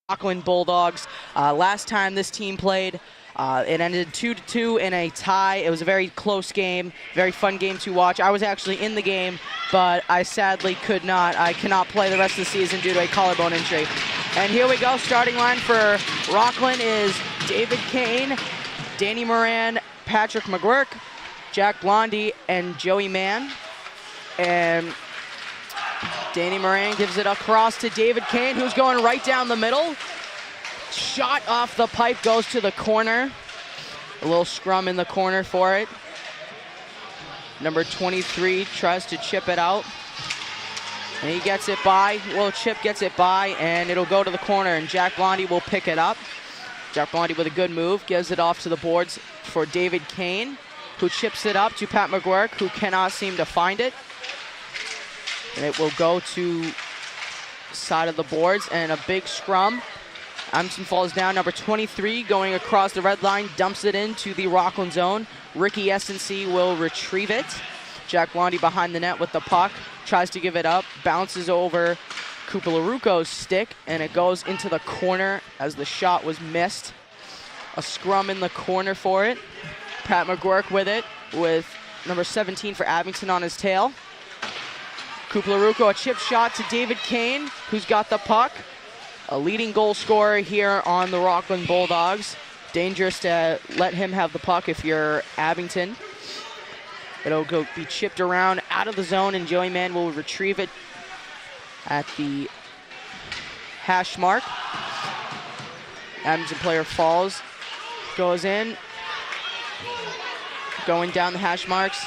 Rockland Bulldogs. Last time this team played, it ended 2-2 in a tie. It was a very close game, very fun game to watch. I was actually in the game, but I sadly cannot play the rest of the season due to a collarbone injury. And here we go, starting line for Rockland is David Kane, Danny Moran, Patrick McGuirk, Jack Blondie, and Joey Mann. And Danny Moran gives it across to David Kane, who's going right down the middle. Shot off the pipe, goes to the corner. A little scrum in the corner for it. Number 23 tries to chip it out. And he gets it by. Well, Chip gets it by, and it'll go to the corner, and Jack Blondie will pick it up. Jack Blondie with a good move, gives it off to the boards for David Kane, who chips it up to Pat McGuirk, who cannot seem to find it. And it will go to side of the boards, and a big scrum. Abington falls down. Number 23 going across the red line, dumps it into the Rockland zone. Ricky S&C will retrieve it. Jack Blondie behind the net with the puck, tries to give it up, bounces over Kupalaruko's stick, and it goes into the corner as the shot was missed. A scrum in the corner for it. Pat McGuirk with it, with number 17 for Abington on his tail. Kupalaruko, a chip shot to David Kane, who's got the puck. A leading goal scorer here on the Rockland Bulldogs. Dangerous to let him have the puck if you're Abington. It'll be chipped around out of the zone, and Joey Mann will retrieve it at the hash mark. Abington player falls, goes in, going down the hash marks.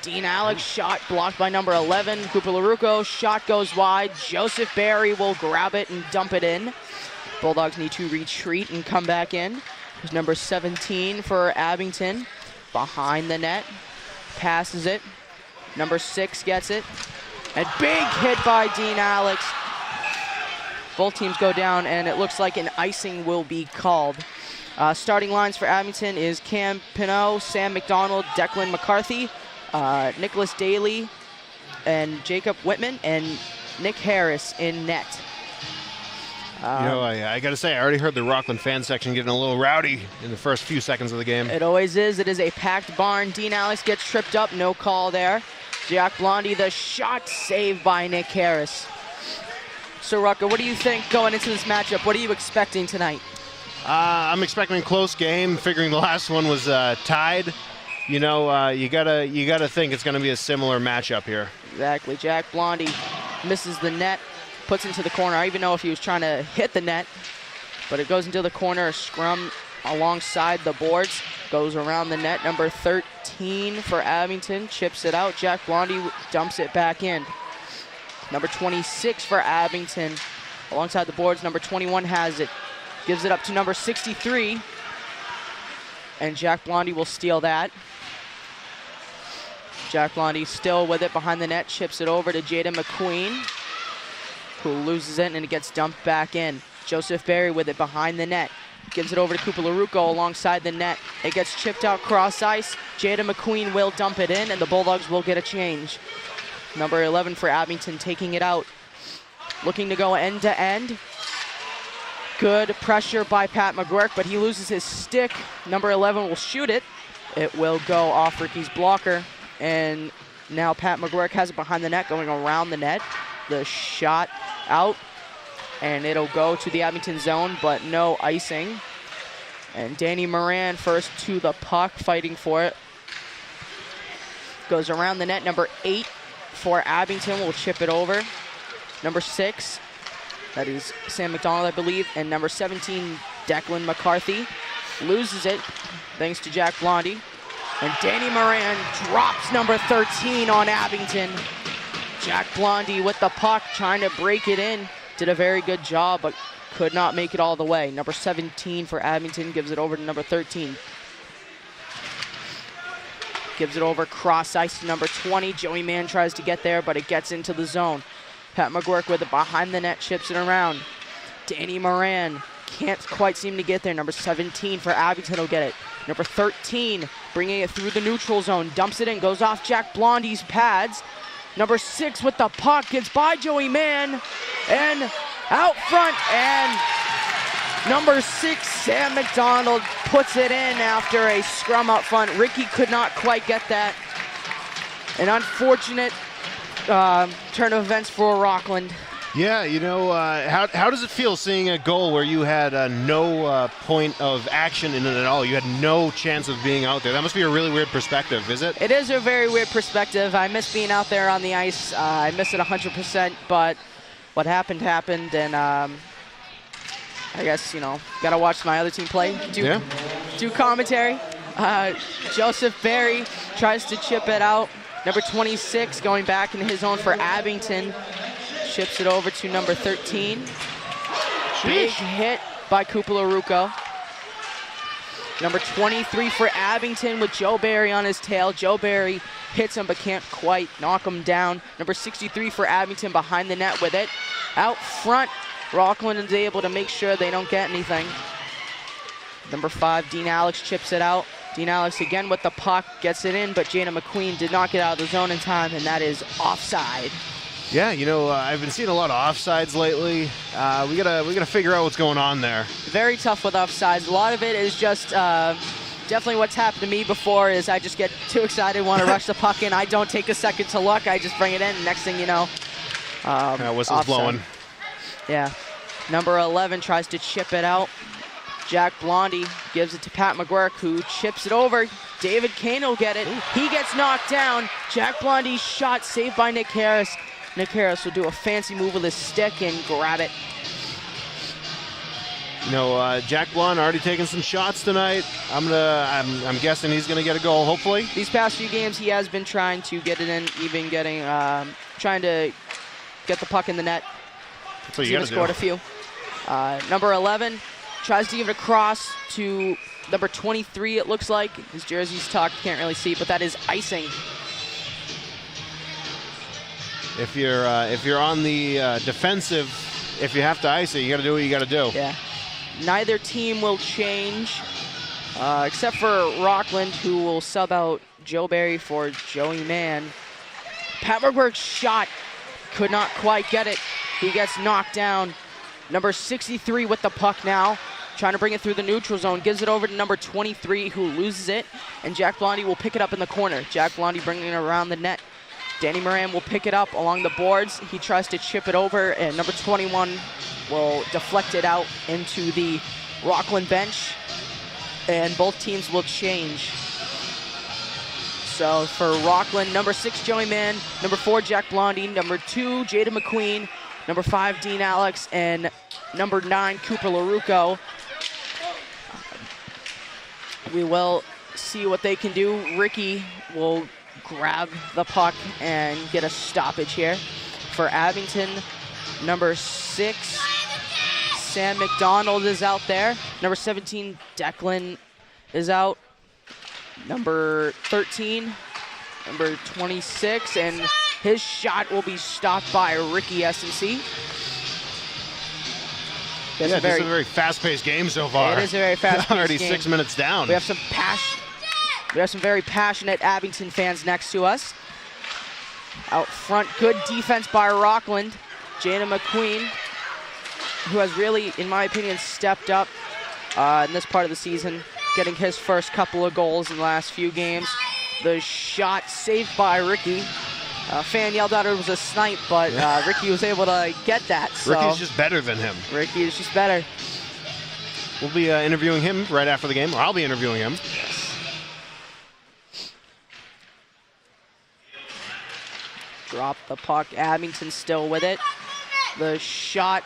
Dean Alex, shot blocked by number 11. Kupalaruko, shot goes wide. Joseph Barry will grab it and dump it in. Bulldogs need to retreat and come back in. There's number 17 for Abington, behind the net. Passes it. Number 6 gets it. A big hit by Dean Alex. Both teams go down, and it looks like an icing will be called. Starting lines for Abington is Cam Pinot, Sam McDonald, Declan McCarthy, Nicholas Daly, and Jacob Whitman, and Nick Harris in net. I got to say, I already heard the Rockland fan section getting a little rowdy in the first few seconds of the game. It always is. It is a packed barn. Dean Alex gets tripped up. No call there. Jack Blondie, the shot saved by Nick Harris. So, Rucker, what do you think going into this matchup? What are you expecting tonight? I'm expecting a close game, figuring the last one was tied. You gotta think it's going to be a similar matchup here. Exactly. Jack Blondie misses the net, puts into the corner. I don't even know if he was trying to hit the net, but it goes into the corner. A scrum alongside the boards, goes around the net. Number 13 for Abington chips it out. Jack Blondie dumps it back in. Number 26 for Abington alongside the boards. Number 21 has it, gives it up to number 63, and Jack Blondie will steal that. Jack Blondie still with it behind the net, chips it over to Jaden McQueen, who loses it, and it gets dumped back in. Joseph Barry with it behind the net, gives it over to Kupalaruko alongside the net. It gets chipped out cross ice. Jaden McQueen will dump it in, and the Bulldogs will get a change. Number 11 for Abington taking it out, looking to go end to end. Good pressure by Pat McGuirk, but he loses his stick. Number 11 will shoot it. It will go off Ricky's blocker. And now Pat McGuirk has it behind the net, going around the net. The shot out, and it'll go to the Abington zone, but no icing. And Danny Moran first to the puck, fighting for it. Goes around the net. Number 8 for Abington will chip it over. Number 6, that is Sam McDonald, I believe, and number 17, Declan McCarthy, loses it thanks to Jack Blondie. And Danny Moran drops number 13 on Abington. Jack Blondie with the puck, trying to break it in. Did a very good job, but could not make it all the way. Number 17 for Abington gives it over to number 13. Gives it over cross ice to number 20. Joey Mann tries to get there, but it gets into the zone. Pat McGuirk with it behind the net, chips it around. Danny Moran can't quite seem to get there. Number 17 for Abington will get it. Number 13 bringing it through the neutral zone, dumps it in, goes off Jack Blondie's pads. Number 6 with the puck, gets by Joey Mann, and out front, and Number 6, Sam McDonald puts it in after a scrum up front. Ricky could not quite get that. An unfortunate turn of events for Rockland. Yeah, you know, how does it feel seeing a goal where you had no point of action in it at all? You had no chance of being out there. That must be a really weird perspective, is it? It is a very weird perspective. I miss being out there on the ice. I miss it 100%, but what happened, and I guess, you know, got to watch my other team play, do commentary. Joseph Berry tries to chip it out. Number 26 going back in his own for Abington. Chips it over to number 13. Big hit by Kupalaruko. Number 23 for Abington with Joe Berry on his tail. Joe Berry hits him but can't quite knock him down. Number 63 for Abington behind the net with it. Out front, Rockland is able to make sure they don't get anything. Number 5, Dean Alex chips it out. Dean Alex again with the puck, gets it in, but Jana McQueen did not get out of the zone in time, and that is offside. Yeah, you know, I've been seeing a lot of offsides lately. We gotta figure out what's going on there. Very tough with offsides. A lot of it is just definitely what's happened to me before is I just get too excited, want to rush the puck in. I don't take a second to look. I just bring it in. Next thing you know, whistle's offside. blowing. Yeah. Number 11 tries to chip it out. Jack Blondie gives it to Pat McGuirk, who chips it over. David Kane will get it. He gets knocked down. Jack Blondie's shot saved by Nick Harris. Nick Harris will do a fancy move with his stick and grab it. You know, Jack Blonde already taking some shots tonight. I'm guessing he's gonna get a goal, hopefully. These past few games, he has been trying to get it in, even getting, trying to get the puck in the net. That's what you gotta do. Scored a few. Number 11 tries to give it across to number 23, it looks like. His jersey's tucked, can't really see, but that is icing. If you're on the defensive, if you have to ice it, you got to do what you got to do. Yeah. Neither team will change, except for Rockland, who will sub out Joe Berry for Joey Mann. Pat McGuirk's shot could not quite get it. He gets knocked down. Number 63 with the puck now, trying to bring it through the neutral zone. Gives it over to number 23, who loses it, and Jack Blondie will pick it up in the corner. Jack Blondie bringing it around the net. Danny Moran will pick it up along the boards. He tries to chip it over, and number 21 will deflect it out into the Rockland bench, and both teams will change. So for Rockland, number 6, Joey Mann, number 4, Jack Blondie, number 2, Jada McQueen, number 5, Dean Alex, and number 9, Cooper LaRucco. We will see what they can do. Ricky will grab the puck and get a stoppage here. For Abington, number 6, Sam McDonald is out there. Number 17, Declan is out. Number 13, number 26, and his shot will be stopped by Ricky SNC. Yeah, this is a very fast-paced game so far. It is a very fast-paced game. Already 6 minutes down. We have some passion. We have some very passionate Abington fans next to us. Out front, good defense by Rockland. Jana McQueen, who has really, in my opinion, stepped up in this part of the season, getting his first couple of goals in the last few games. The shot saved by Ricky. Fan yelled out it was a snipe, but Ricky was able to get that. So. Ricky's just better than him. Ricky is just better. We'll be interviewing him right after the game, or I'll be interviewing him. Drop the puck. Abington still with it. The shot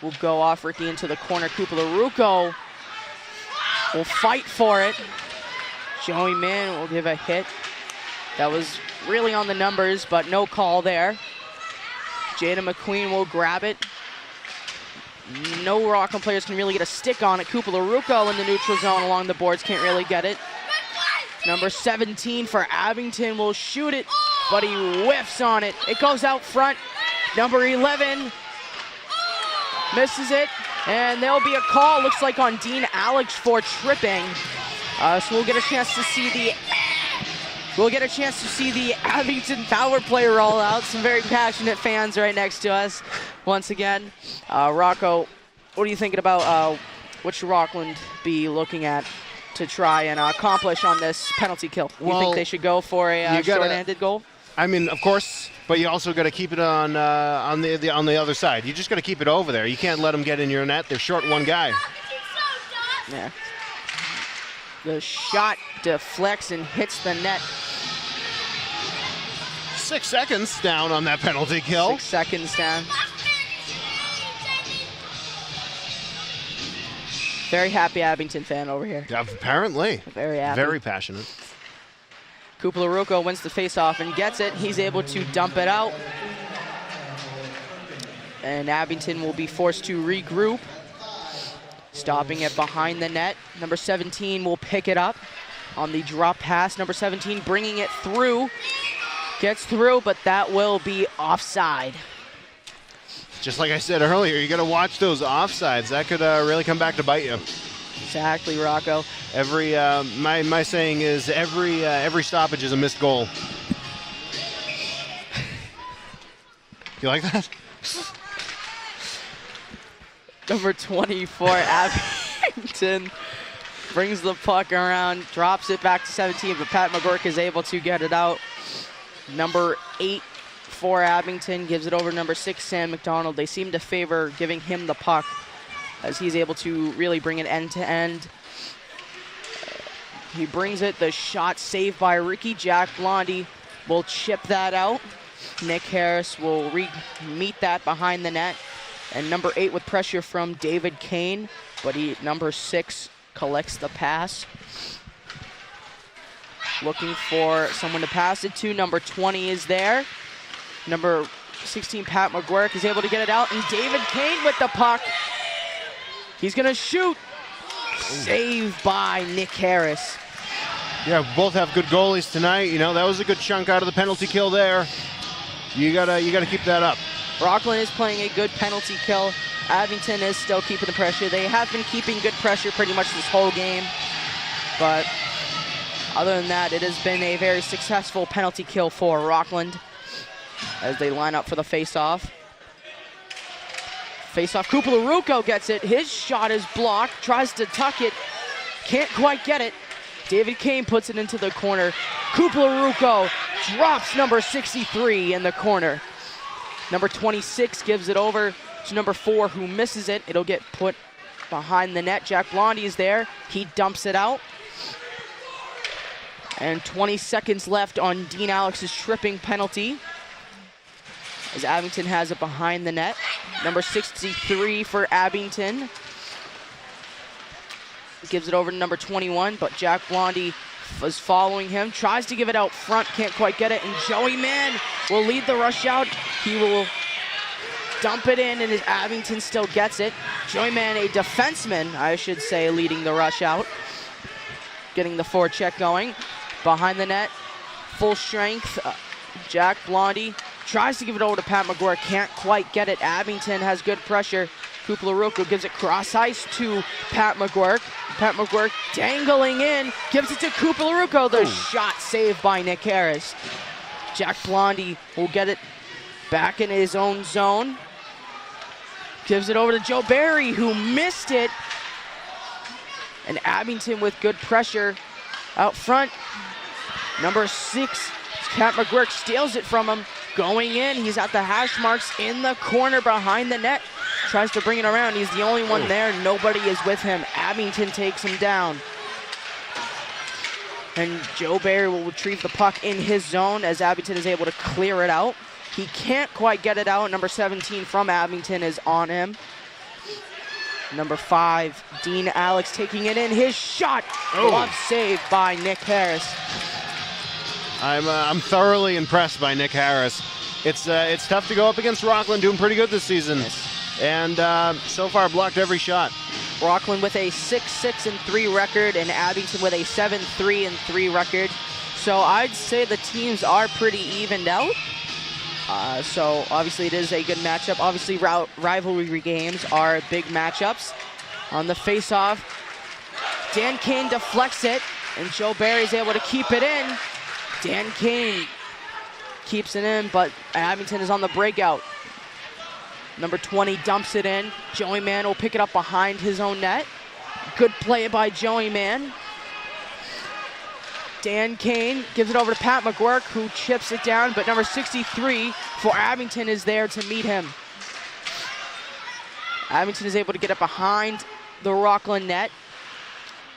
will go off Ricky into the corner. Cooper LaRucco will fight for it. Joey Mann will give a hit. That was really on the numbers, but no call there. Jada McQueen will grab it. No Rockland players can really get a stick on it. Cooper LaRucco in the neutral zone along the boards, can't really get it. Number 17 for Abington will shoot it, but he whiffs on it. It goes out front. Number 11 misses it, and there'll be a call, looks like on Dean Alex for tripping. So we'll get a chance to see the Abington power play roll out. Some very passionate fans right next to us once again. Rocco, what are you thinking about what should Rockland be looking at to try and accomplish on this penalty kill? You think they should go for a short-handed goal? I mean, of course, but you also got to keep it on the other side. You just got to keep it over there. You can't let them get in your net. They're short one guy. Yeah. The shot deflects and hits the net. 6 seconds down on that penalty kill. 6 seconds down. Very happy Abington fan over here. Apparently. Very happy. Very passionate. Kupalaruko wins the faceoff and gets it. He's able to dump it out. And Abington will be forced to regroup. Stopping it behind the net. Number 17 will pick it up on the drop pass. Number 17 bringing it through. Gets through, but that will be offside. Just like I said earlier, you got to watch those offsides. That could really come back to bite you. Exactly, Rocco. My saying is every stoppage is a missed goal. You like that? Number 24, Abington brings the puck around, drops it back to 17, but Pat McGurk is able to get it out. Number 8 for Abington gives it over to number 6, Sam McDonald. They seem to favor giving him the puck as he's able to really bring it end to end. He brings it, the shot saved by Ricky. Jack Blondie will chip that out. Nick Harris will meet that behind the net. And number 8 with pressure from David Kane, but number 6 collects the pass. Looking for someone to pass it to. Number 20 is there. Number 16, Pat McGuirk, is able to get it out, and David Kane with the puck. He's gonna shoot. Saved by Nick Harris. Yeah, both have good goalies tonight. You know, that was a good chunk out of the penalty kill there. You gotta keep that up. Rockland is playing a good penalty kill. Abington is still keeping the pressure. They have been keeping good pressure pretty much this whole game. But other than that, it has been a very successful penalty kill for Rockland as they line up for the face-off. Face-off, Kupalaruko gets it. His shot is blocked, tries to tuck it, can't quite get it. David Kane puts it into the corner. Kupalaruko drops number 63 in the corner. Number 26 gives it over to number 4, who misses it. It'll get put behind the net. Jack Blondie is there. He dumps it out. And 20 seconds left on Dean Alex's tripping penalty, as Abington has it behind the net. Number 63 for Abington gives it over to number 21, but Jack Blondie was following him, tries to give it out front, can't quite get it, and Joey Mann will lead the rush out. He will dump it in, and his Abington still gets it. Joey Mann, a defenseman, I should say, leading the rush out, getting the forecheck going. Behind the net, full strength, Jack Blondie tries to give it over to Pat McGuire, can't quite get it. Abington has good pressure. Kupalaruko gives it cross ice to Pat McGuire. Pat McGuire dangling in, gives it to Kupalaruko. The shot saved by Nick Harris. Jack Blondie will get it back in his own zone. Gives it over to Joe Barry, who missed it. And Abington with good pressure out front. Number 6, Pat McGuirk steals it from him. Going in, he's at the hash marks in the corner behind the net. Tries to bring it around, he's the only one there. Nobody is with him. Abington takes him down. And Joe Barry will retrieve the puck in his zone as Abington is able to clear it out. He can't quite get it out. Number 17 from Abington is on him. Number 5, Dean Alex taking it in. His shot, glove saved by Nick Harris. I'm thoroughly impressed by Nick Harris. It's tough to go up against Rockland, doing pretty good this season. Yes. And so far blocked every shot. Rockland with a 6-6-3 record and Abington with a 7-3-3 record. So I'd say the teams are pretty evened out. So obviously it is a good matchup. Obviously rivalry games are big matchups. On the face-off, Dan Kane deflects it, and Joe Barry is able to keep it in. Dan Kane keeps it in, but Abington is on the breakout. Number 20 dumps it in. Joey Mann will pick it up behind his own net. Good play by Joey Mann. Dan Kane gives it over to Pat McGuirk, who chips it down, but number 63 for Abington is there to meet him. Abington is able to get up behind the Rockland net.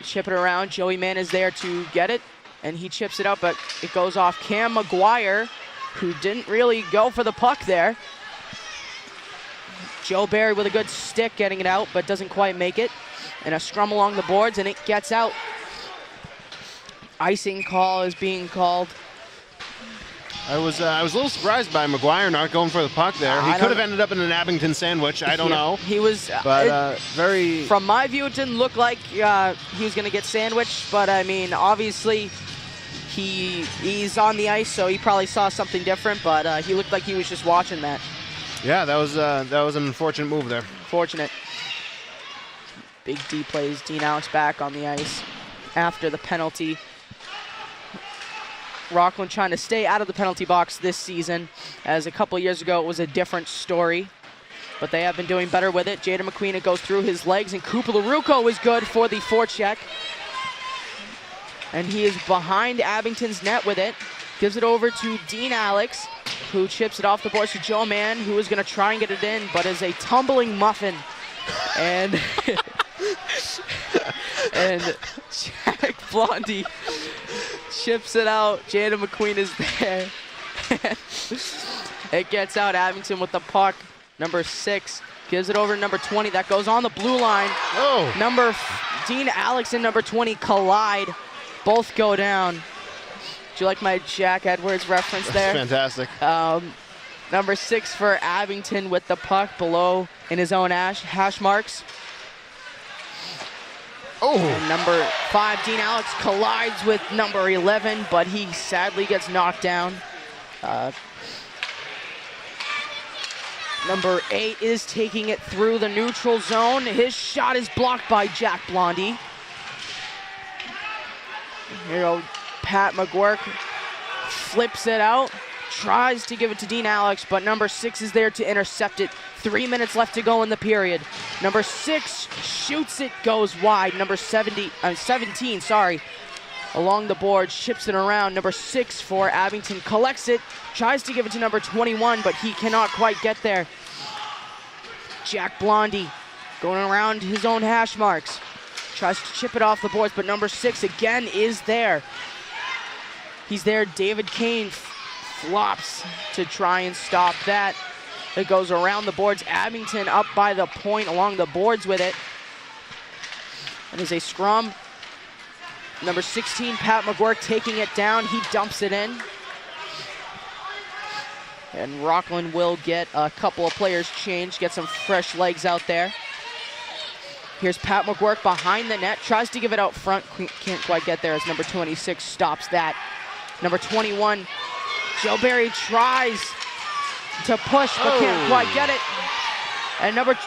Chip it around. Joey Mann is there to get it, and he chips it up, but it goes off Cam McGuire, who didn't really go for the puck there. Joe Barry with a good stick getting it out, but doesn't quite make it. And a scrum along the boards, and it gets out. Icing call is being called. I was a little surprised by McGuire not going for the puck there. He could have ended up in an Abington sandwich. I don't know. He was, but very. From my view, it didn't look like he was going to get sandwiched. But I mean, obviously, he's on the ice, so he probably saw something different. But he looked like he was just watching that. Yeah, that was an unfortunate move there. Fortunate. Big D plays Dean Alex back on the ice after the penalty. Rockland trying to stay out of the penalty box this season, as a couple years ago it was a different story. But they have been doing better with it. Jaden McQueen, it goes through his legs, and Cooper LaRucco is good for the forecheck. And he is behind Abington's net with it. Gives it over to Dean Alex, who chips it off the boards to Joe Mann, who is going to try and get it in, but is a tumbling muffin. And and Jack Blondie chips it out. Jaden McQueen is there. It gets out. Abington with the puck. Number 6 gives it over to number 20. That goes on the blue line. Oh. Dean Alex and number 20 collide. Both go down. Do you like my Jack Edwards reference there? That's fantastic. Number 6 for Abington with the puck below in his own hash marks. Oh. And number 5, Dean Alex, collides with number 11, but he sadly gets knocked down. Number 8 is taking it through the neutral zone. His shot is blocked by Jack Blondie. Here you go, Pat McGuirk flips it out, tries to give it to Dean Alex, but number 6 is there to intercept it. 3 minutes left to go in the period. Number 6 shoots it, goes wide. Number 17, along the board, chips it around. Number 6 for Abington collects it, tries to give it to number 21, but he cannot quite get there. Jack Blondie going around his own hash marks. Tries to chip it off the boards, but number 6 again is there. He's there. David Kane flops to try and stop that. It goes around the boards. Abington up by the point along the boards with it. And there's a scrum. Number 16, Pat McGuirk taking it down. He dumps it in. And Rockland will get a couple of players changed, get some fresh legs out there. Here's Pat McGuirk behind the net, tries to give it out front, can't quite get there as number 26 stops that. Number 21, Joe Barry tries to push, but can't quite get it. And number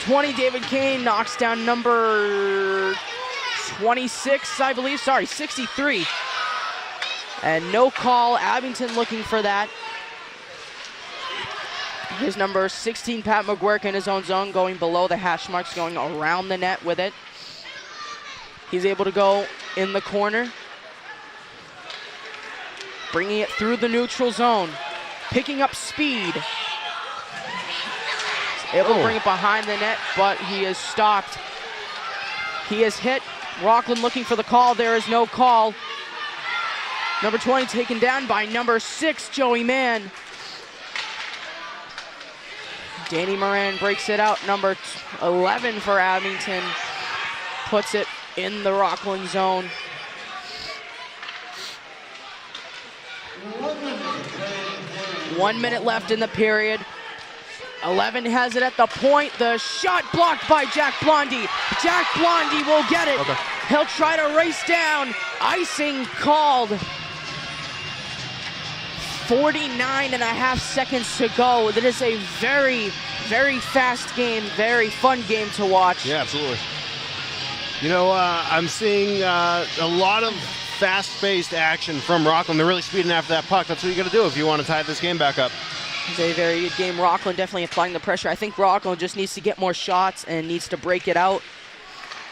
20, David Kane, knocks down number 26, I believe, 63. And no call, Abington looking for that. Here's number 16, Pat McGuirk, in his own zone, going below the hash marks, going around the net with it. He's able to go in the corner, bringing it through the neutral zone, picking up speed. He's able to bring it behind the net, but he is stopped. He is hit. Rockland looking for the call. There is no call. Number 20 taken down by number 6, Joey Mann. Danny Moran breaks it out. Number 11 for Abington puts it in the Rockland zone. One minute left in the period. 11 has it at the point. The shot blocked by Jack Blondie. Jack Blondie will get it. Okay. He'll try to race down. Icing called. 49.5 seconds to go. That is a very, very fast game, very fun game to watch. Yeah, absolutely. You know, I'm seeing a lot of fast-paced action from Rockland. They're really speeding after that puck. That's what you got to do if you want to tie this game back up. It's a very good game. Rockland definitely applying the pressure. I think Rockland just needs to get more shots and needs to break it out.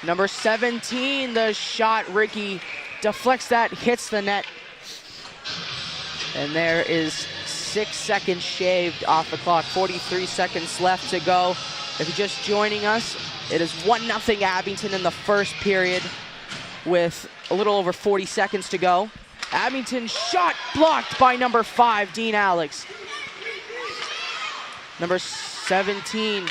Number 17, the shot, Ricky deflects that, hits the net. And there is 6 seconds shaved off the clock, 43 seconds left to go. If you're just joining us, it is 1-0 Abington in the first period with a little over 40 seconds to go. Abington shot blocked by number 5, Dean Alex. Number 17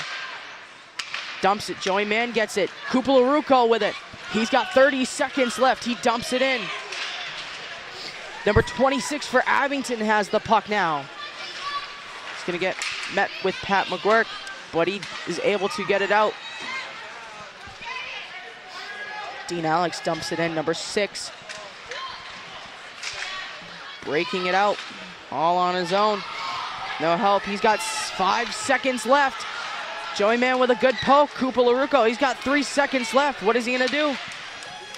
dumps it. Joey Mann gets it. Kupalaruko with it. He's got 30 seconds left. He dumps it in. Number 26 for Abington has the puck now. He's going to get met with Pat McGuirk, but he is able to get it out. Dean Alex dumps it in. Number 6 breaking it out all on his own. No help. He's got 5 seconds left. Joey Mann with a good poke. Kupalaruko, he's got 3 seconds left. What is he going to do?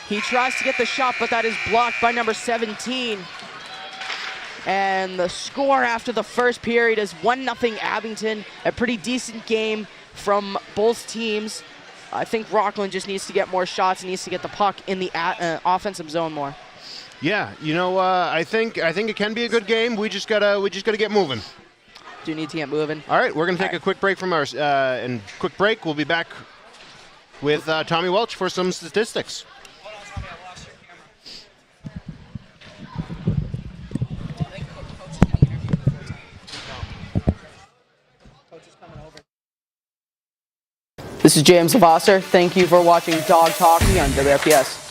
He tries to get the shot, but that is blocked by number 17. And the score after the first period is 1-0 Abington. A pretty decent game from both teams. I think Rockland just needs to get more shots and needs to get the puck in the offensive zone more. Yeah, you know, I think it can be a good game. We just gotta get moving. Do need to get moving. All right, we're gonna take a quick break from our We'll be back with Tommy Welch for some statistics. This is James Lavasser. Thank you for watching Dog Hockey on WRPS.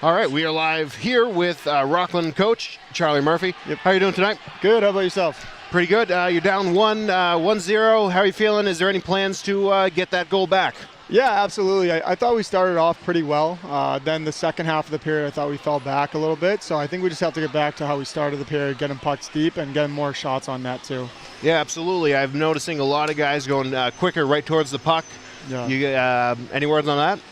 All right, we are live here with Rockland coach Charlie Murphy. Yep. How are you doing tonight? Good. How about yourself? Pretty good. You're down 1-0. How are you feeling? Is there any plans to get that goal back? Yeah, absolutely. I thought we started off pretty well. Then the second half of the period, I thought we fell back a little bit. So I think we just have to get back to how we started the period, getting pucks deep and getting more shots on net too. Yeah, absolutely. I'm noticing a lot of guys going quicker right towards the puck. Yeah. You any words on that?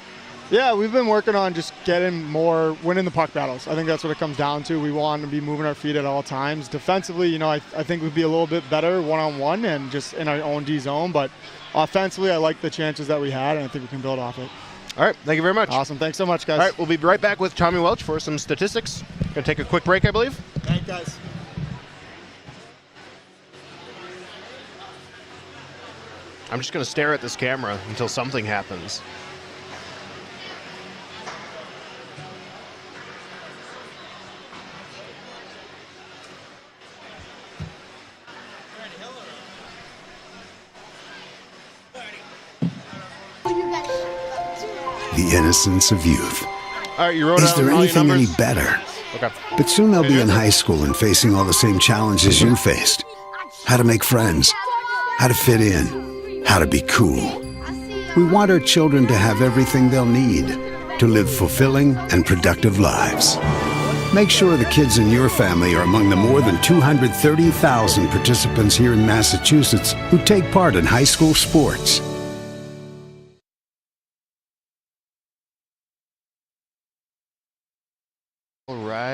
Yeah, we've been working on just winning the puck battles. I think that's what it comes down to. We want to be moving our feet at all times. Defensively, you know, I think we'd be a little bit better one-on-one and just in our own D zone. But offensively, I like the chances that we had, and I think we can build off it. All right, thank you very much. Awesome. Thanks so much, guys. All right, we'll be right back with Tommy Welch for some statistics. Gonna take a quick break, I believe. Thanks, guys. I'm just gonna stare at this camera until something happens. The innocence of youth. All right, you wrote Is out there all your anything any numbers? better? Okay. But soon they'll be in high school and facing all the same challenges you faced. How to make friends, how to fit in, how to be cool. We want our children to have everything they'll need to live fulfilling and productive lives. Make sure the kids in your family are among the more than 230,000 participants here in Massachusetts who take part in high school sports.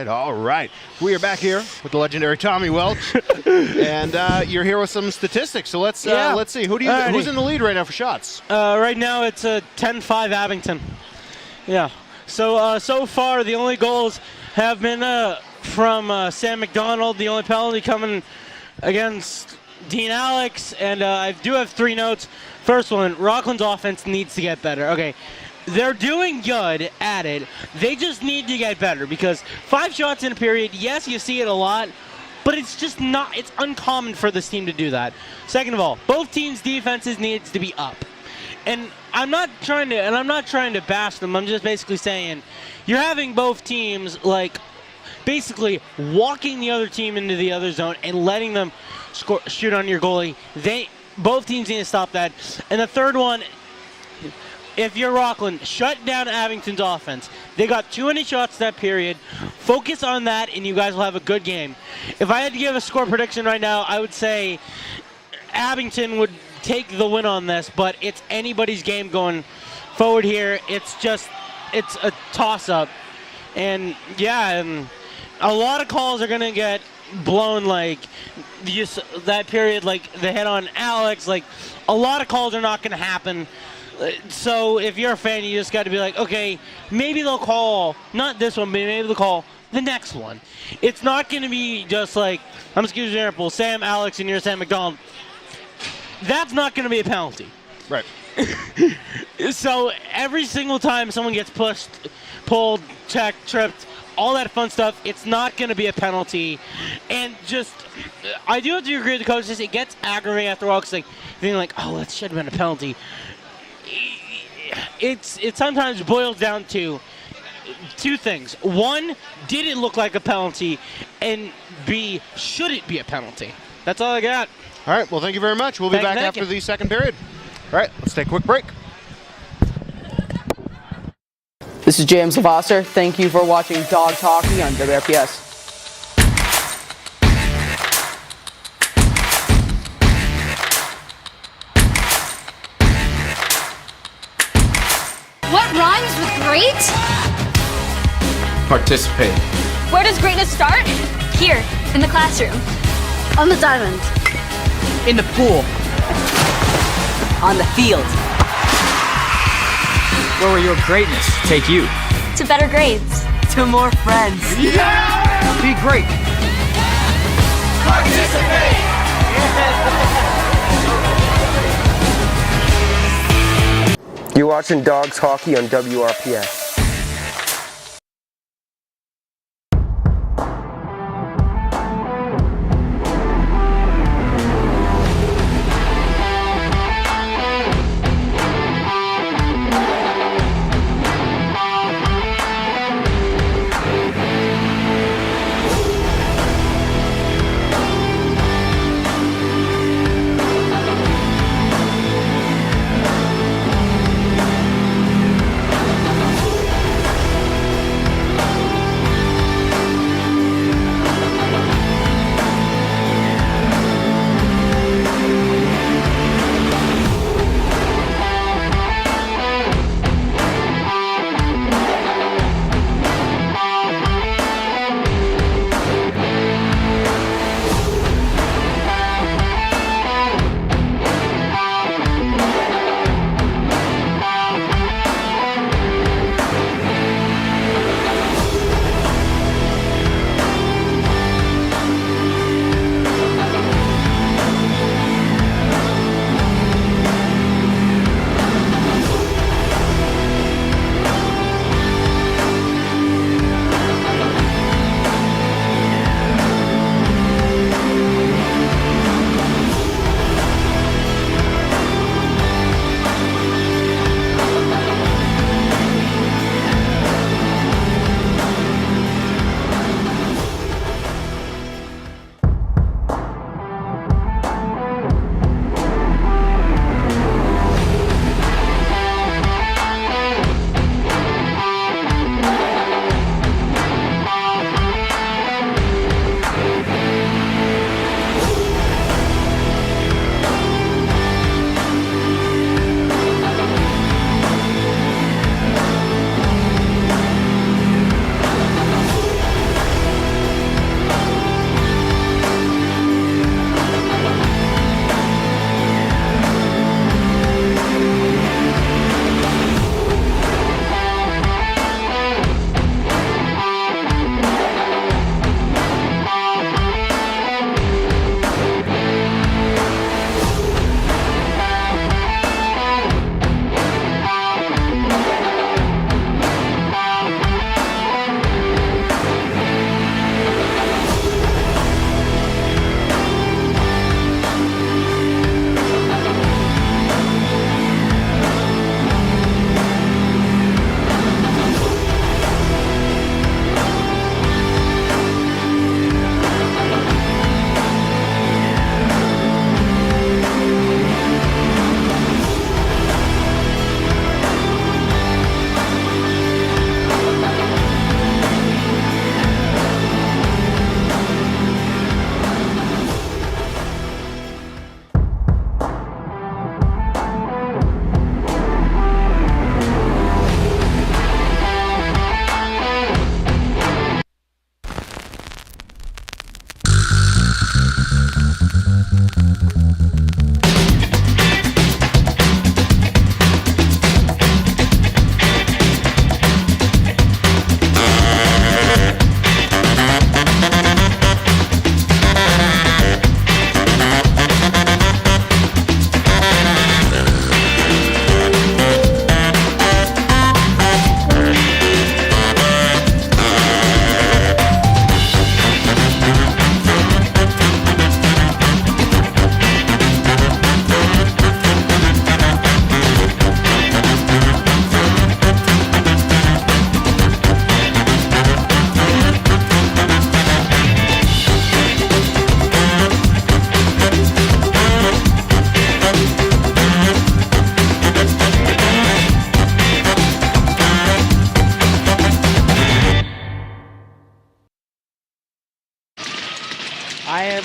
All right. We are back here with the legendary Tommy Welch, and you're here with some statistics. So let's see. Who's in the lead right now for shots? Right now it's 10-5 Abington. Yeah. So far the only goals have been from Sam McDonald. The only penalty coming against Dean Alex, and I do have 3 notes. First one: Rockland's offense needs to get better. Okay. They're doing good at it. They just need to get better because 5 shots in a period, yes, you see it a lot, but it's just not, it's uncommon for this team to do that. Second of all, both teams' defenses needs to be up. And I'm not trying to bash them. I'm just basically saying you're having both teams like basically walking the other team into the other zone and letting them shoot on your goalie. both teams need to stop that. And the third one, if you're Rockland, shut down Abington's offense. They got too many shots that period. Focus on that, and you guys will have a good game. If I had to give a score prediction right now, I would say Abington would take the win on this, but it's anybody's game going forward here. It's a toss-up. And, yeah, and a lot of calls are going to get blown, like that period, like the hit on Alex. Like, a lot of calls are not going to happen. So if you're a fan, you just got to be like, okay, maybe they'll call, not this one, but maybe they'll call the next one. It's not going to be just like, I'm just giving you an example, Sam Alex and you're Sam McDonald. That's not going to be a penalty. Right. So every single time someone gets pushed, pulled, checked, tripped, all that fun stuff, it's not going to be a penalty. And just, I do have to agree with the coaches, it gets aggravating after a while, because like, thinking like, oh, that should have been a penalty. It sometimes boils down to two things. One, did it look like a penalty? And B, should it be a penalty? That's all I got. All right, well, thank you very much. We'll be back after the second period. All right, let's take a quick break. This is James Lavasser. Thank you for watching Dogs Hockey on WRPS. What rhymes with great? Participate. Where does greatness start? Here, in the classroom. On the diamond. In the pool. On the field. Where will your greatness take you? To better grades. To more friends. Yeah! Be great. Participate. You're watching Dogs Hockey on WRPS.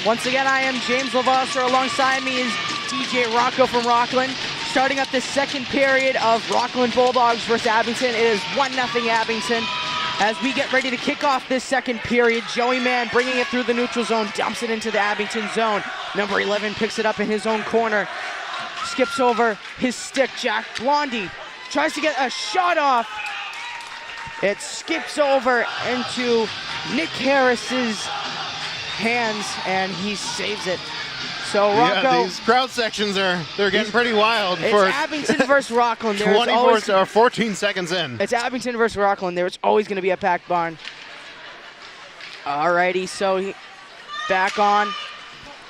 Once again, I am James Lavasser. Alongside me is DJ Rocco from Rockland. Starting up this second period of Rockland Bulldogs versus Abington. It is 1-0 Abington. As we get ready to kick off this second period, Joey Mann bringing it through the neutral zone, dumps it into the Abington zone. Number 11 picks it up in his own corner, skips over his stick. Jack Blondie tries to get a shot off. It skips over into Nick Harris's hands, and he saves it. So Rocco, yeah, these crowd sections they're getting pretty wild. It's for Abington versus Rockland. 14 seconds in. It's Abington versus Rockland. There's always going to be a packed barn. Alrighty, so back on.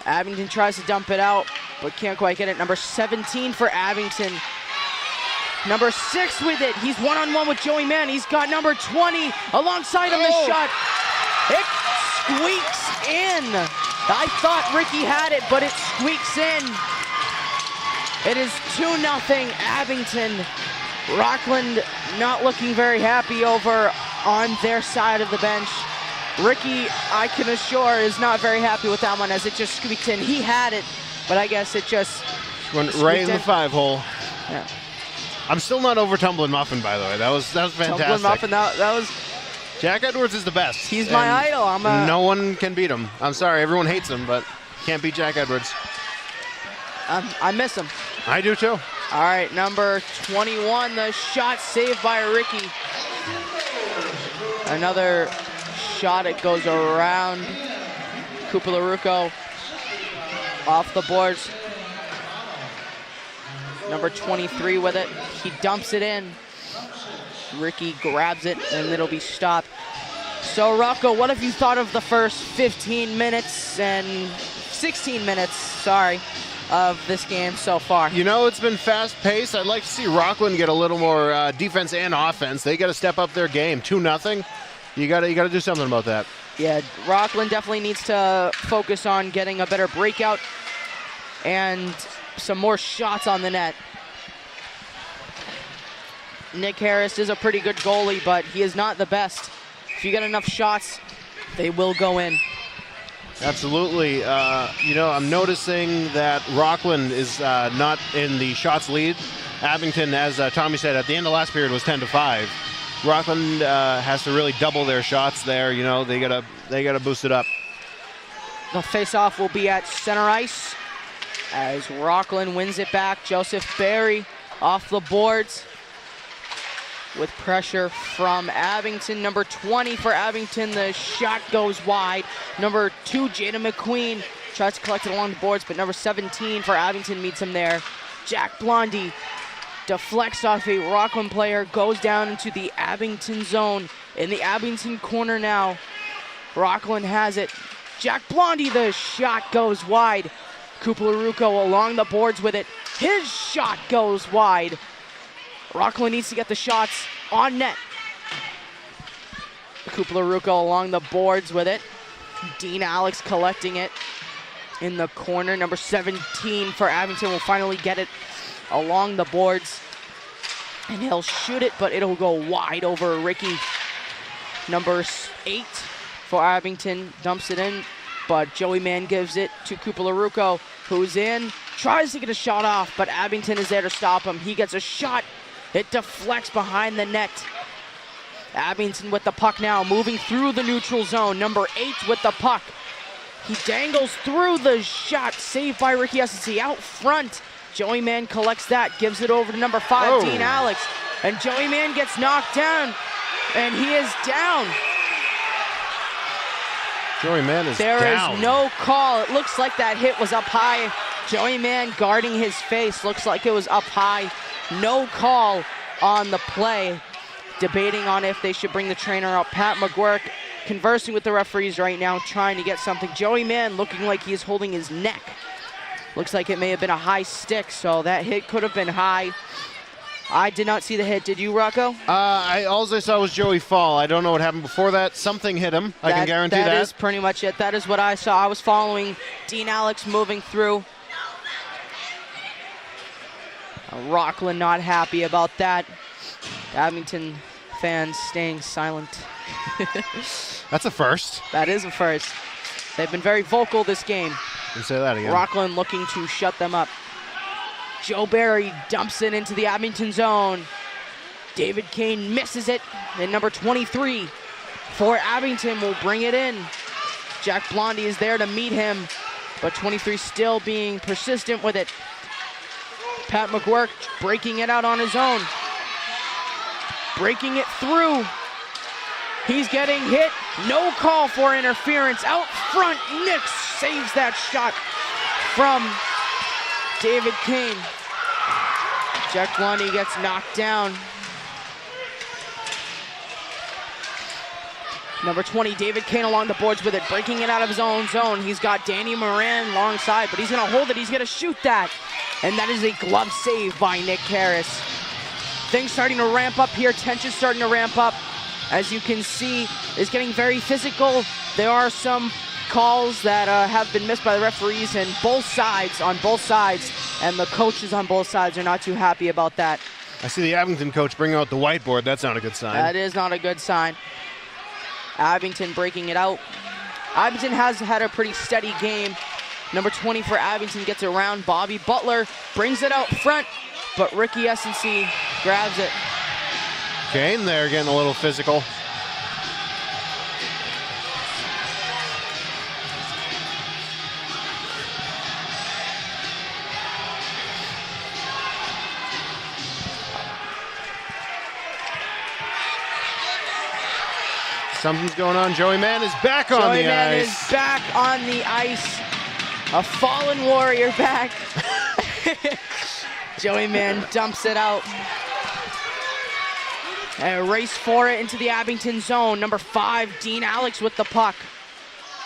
Abington tries to dump it out, but can't quite get it. Number 17 for Abington. Number 6 with it. He's one-on-one with Joey Mann. He's got number 20 alongside him. The shot. It squeaks in. I thought Ricky had it, but it squeaks in. It is 2-0 Abington. Rockland not looking very happy over on their side of the bench. Ricky, I can assure, is not very happy with that one as it just squeaked in. He had it, but I guess it just went right in the 5-hole. Yeah. I'm still not over Tumbling Muffin, by the way. That was fantastic. Tumbling Muffin, that was... Jack Edwards is the best. He's my idol. No one can beat him. I'm sorry, everyone hates him, but can't beat Jack Edwards. I miss him. I do too. All right, number 21, the shot saved by Ricky. Another shot, it goes around Kupalaruko off the boards. Number 23 with it. He dumps it in. Ricky grabs it, and it'll be stopped. So, Rocco, what have you thought of the first 15 minutes and 16 minutes, of this game so far? You know, it's been fast-paced. I'd like to see Rockland get a little more defense and offense. They got to step up their game. 2-0. You got to do something about that. Yeah, Rockland definitely needs to focus on getting a better breakout and some more shots on the net. Nick Harris is a pretty good goalie, but he is not the best. If you get enough shots, they will go in. Absolutely. You know, I'm noticing that Rockland is not in the shots lead. Abington, as Tommy said, at the end of last period was 10-5. Rockland has to really double their shots there. You know, they gotta boost it up. The face-off will be at center ice as Rockland wins it back. Joseph Berry off the boards with pressure from Abington. Number 20 for Abington, the shot goes wide. Number 2, Jada McQueen, tries to collect it along the boards, but number 17 for Abington meets him there. Jack Blondie deflects off a Rockland player, goes down into the Abington zone. In the Abington corner now, Rockland has it. Jack Blondie, the shot goes wide. Kupalaruko along the boards with it. His shot goes wide. Rockland needs to get the shots on net. Kupalaruko along the boards with it. Dean Alex collecting it in the corner. Number 17 for Abington will finally get it along the boards. And he'll shoot it, but it'll go wide over Ricky. Number 8 for Abington dumps it in, but Joey Mann gives it to Kupalaruko, who's in, tries to get a shot off, but Abington is there to stop him. He gets a shot. It deflects behind the net. Abington with the puck now, moving through the neutral zone. Number 8 with the puck. He dangles through the shot, saved by Ricky Essency out front. Joey Mann collects that, gives it over to number 5, Dean Alex. And Joey Mann gets knocked down, and he is down. Joey Mann is down. There is no call. It looks like that hit was up high. Joey Mann guarding his face. Looks like it was up high. No call on the play. Debating on if they should bring the trainer out. Pat McGuirk conversing with the referees right now, trying to get something. Joey Mann looking like he is holding his neck. Looks like it may have been a high stick, so that hit could have been high. I did not see the hit. Did you, Rocco? All I saw was Joey fall. I don't know what happened before that. Something hit him. I can guarantee that. That is pretty much it. That is what I saw. I was following Dean Alex moving through. Rockland not happy about that. Abington fans staying silent. That's a first. That is a first. They've been very vocal this game. And say that again. Rockland looking to shut them up. Joe Barry dumps it into the Abington zone. David Kane misses it, and number 23 for Abington will bring it in. Jack Blondie is there to meet him, but 23 still being persistent with it. Pat McGuirk breaking it out on his own. Breaking it through. He's getting hit. No call for interference. Out front, Nick saves that shot from David Kane. Jack Blondie gets knocked down. Number 20, David Kane along the boards with it, breaking it out of his own zone. He's got Danny Moran alongside, but he's gonna hold it, he's gonna shoot that. And that is a glove save by Nick Harris. Things starting to ramp up here, tension starting to ramp up. As you can see, it's getting very physical. There are some calls that have been missed by the referees on both sides, and the coaches on both sides are not too happy about that. I see the Abington coach bring out the whiteboard. That's not a good sign. That is not a good sign. Abington breaking it out. Abington has had a pretty steady game. Number 20 for Abington gets around. Bobby Butler brings it out front, but Ricky S&C grabs it. Kane there getting a little physical. Something's going on. Joey Mann is back on the ice. Joey Mann is back on the ice. A fallen warrior back. Joey Mann dumps it out. A race for it into the Abington zone. Number 5, Dean Alex with the puck.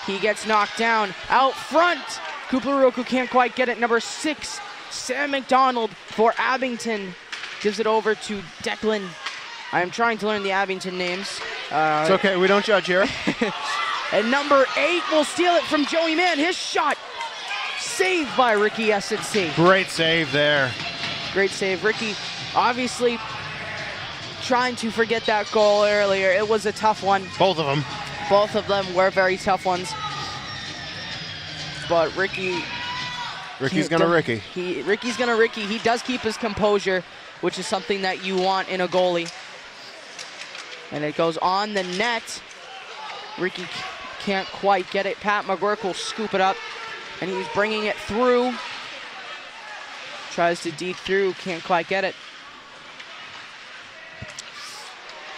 He gets knocked down. Out front, Kuparuku can't quite get it. Number 6, Sam McDonald for Abington. Gives it over to Declan. I am trying to learn the Abington names. It's okay, we don't judge here. And number 8 will steal it from Joey Mann. His shot saved by Ricky S&C. Great save there. Great save. Ricky obviously trying to forget that goal earlier. It was a tough one. Both of them. Both of them were very tough ones. But Ricky's gonna Ricky. Ricky's gonna Ricky. He does keep his composure, which is something that you want in a goalie. And it goes on the net. Ricky can't quite get it. Pat McGuirk will scoop it up, and he's bringing it through. Tries to deep through, can't quite get it.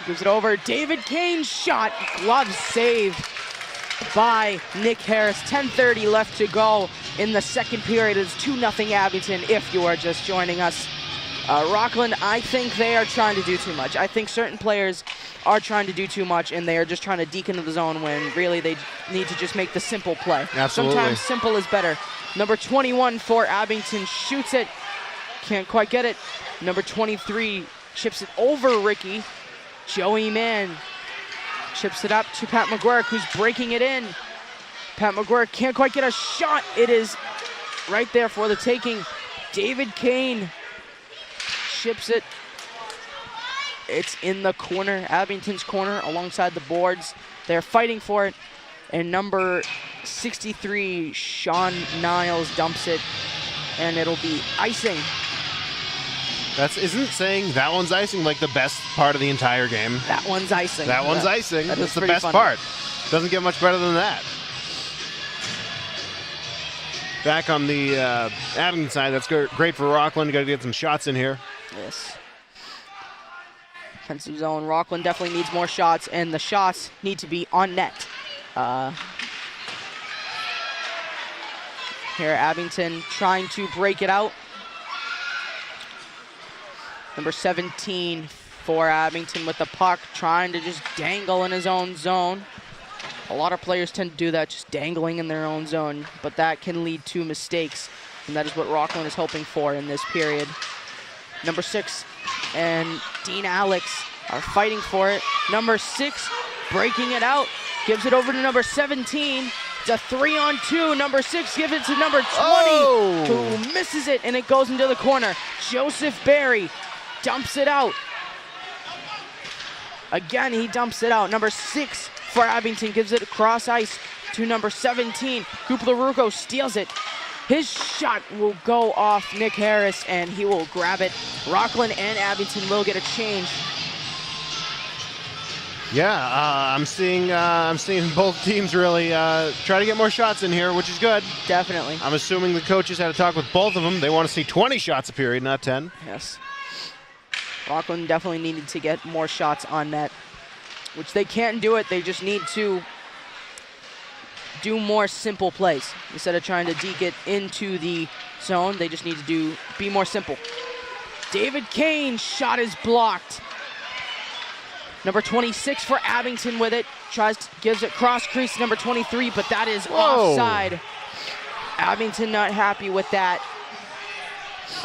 Gives it over. David Kane's shot, glove save by Nick Harris. 10:30 left to go in the second period. It's 2-0 Abington if you are just joining us. Rockland, I think they are trying to do too much. I think certain players are trying to do too much, and they are just trying to deke into the zone when really they need to just make the simple play. Absolutely. Sometimes simple is better. Number 21 for Abington shoots it. Can't quite get it. Number 23 chips it over Ricky. Joey Mann chips it up to Pat McGuirk, who's breaking it in. Pat McGuirk can't quite get a shot. It is right there for the taking. David Kane chips it. It's in the corner, Abington's corner, alongside the boards. They're fighting for it. And number 63, Sean Niles, dumps it, and it'll be icing. Isn't saying that one's icing like the best part of the entire game? That one's icing. That one's icing. That That's the pretty best funny. part. Doesn't get much better than that. Back on the Abington side, that's great for Rockland. Got to get some shots in here. Yes. Defensive zone. Rockland definitely needs more shots, and the shots need to be on net. Here, Abington trying to break it out. Number 17 for Abington with the puck, trying to just dangle in his own zone. A lot of players tend to do that, just dangling in their own zone, but that can lead to mistakes, and that is what Rockland is hoping for in this period. Number 6 and Dean Alex are fighting for it. Number 6 breaking it out, gives it over to number 17. It's a 3-on-2. Number 6 gives it to number 20, who misses it, and it goes into the corner. Joseph Barry dumps it out. Again, he dumps it out. Number 6 for Abington gives it across ice to number 17. Cooper LaRucco steals it. His shot will go off Nick Harris, and he will grab it. Rockland and Abington will get a change. Yeah, I'm seeing both teams really try to get more shots in here, which is good. Definitely. I'm assuming the coaches had a talk with both of them. They want to see 20 shots a period, not 10. Yes. Rockland definitely needed to get more shots on net, which they can't do it. They just need to do more simple plays. Instead of trying to deke it into the zone, they just need to be more simple. David Kane's shot is blocked. Number 26 for Abington with it. Gives it cross crease to number 23, but that is offside. Abington not happy with that.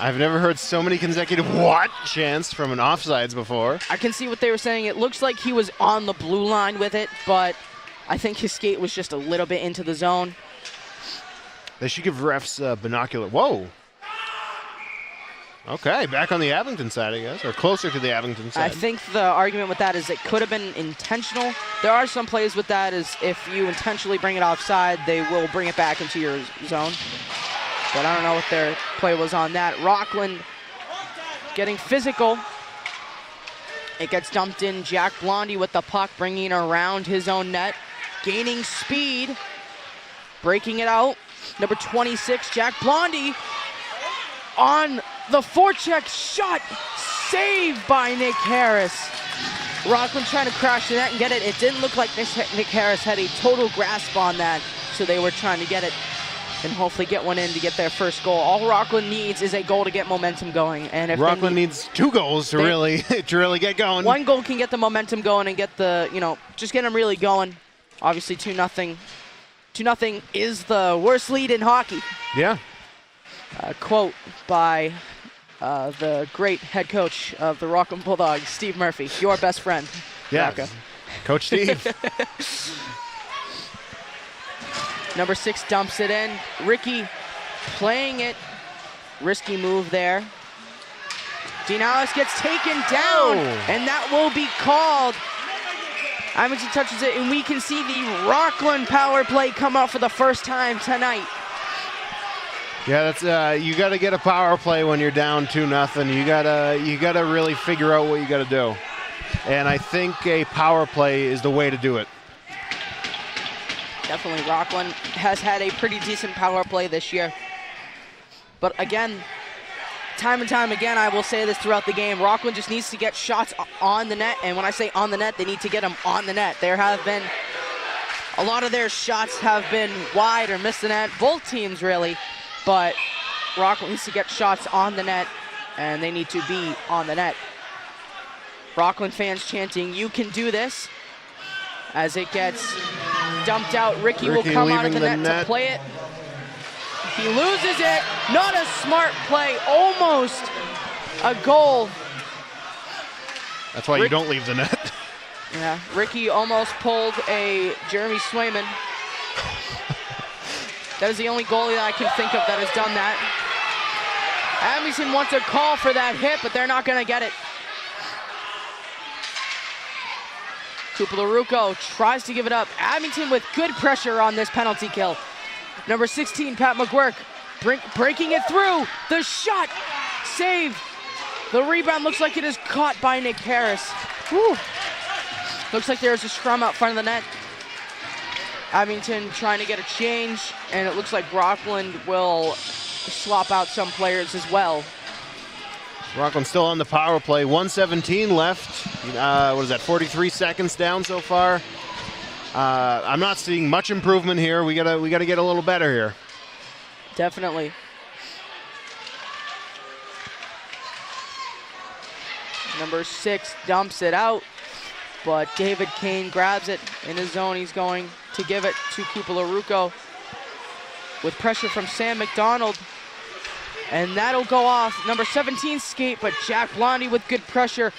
I've never heard so many consecutive what chants from an offsides before. I can see what they were saying. It looks like he was on the blue line with it, but I think his skate was just a little bit into the zone. They should give refs binocular. Whoa. Okay, back on the Abington side, I guess, or closer to the Abington side. I think the argument with that is it could have been intentional. There are some plays with that is if you intentionally bring it offside, they will bring it back into your zone. But I don't know what their play was on that. Rockland getting physical. It gets dumped in. Jack Blondie with the puck, bringing around his own net. Gaining speed. Breaking it out. Number 26, Jack Blondie on the forecheck shot. Saved by Nick Harris. Rockland trying to crash the net and get it. It didn't look like Nick Harris had a total grasp on that, so they were trying to get it and hopefully get one in to get their first goal. All Rockland needs is a goal to get momentum going. And if Rockland needs 2 goals to really get going. One goal can get the momentum going and get the, just get them really going. Obviously 2-0. 2-0 is the worst lead in hockey. Yeah. Quote by the great head coach of the Rockland Bulldogs, Steve Murphy, your best friend. Yeah, Rocco. Coach Steve. Number 6 dumps it in. Ricky playing it. Risky move there. Dinales gets taken down, and that will be called. Abington touches it, and we can see the Rockland power play come out for the first time tonight. Yeah, that's you got to get a power play when you're down 2-0. You gotta really figure out what you got to do, and I think a power play is the way to do it. Definitely, Rockland has had a pretty decent power play this year, but again, time and time again, I will say this throughout the game, Rockland just needs to get shots on the net, and when I say on the net, they need to get them on the net. There have been a lot of their shots have been wide or missed the net, both teams really. But Rockland needs to get shots on the net, and they need to be on the net. Rockland fans chanting, "You can do this." As it gets dumped out, Ricky will come out of the net to play it. He loses it. Not a smart play. Almost a goal. That's why you don't leave the net. Yeah, Ricky almost pulled a Jeremy Swayman. That is the only goalie that I can think of that has done that. Abington wants a call for that hit, but they're not going to get it. Cooper LaRucco tries to give it up. Abington with good pressure on this penalty kill. Number 16, Pat McGuirk, breaking it through. The shot, saved. The rebound looks like it is caught by Nick Harris. Whew. Looks like there's a scrum out front of the net. Abington trying to get a change, and it looks like Rockland will swap out some players as well. Rockland still on the power play. 1:17 left. What is that, 43 seconds down so far? I'm not seeing much improvement here. We gotta get a little better here. Definitely. Number 6 dumps it out, but David Kane grabs it in his zone. He's going to give it to Cooper LaRucco with pressure from Sam McDonald. And that'll go off. Number 17 skate, but Jack Blondie with good pressure.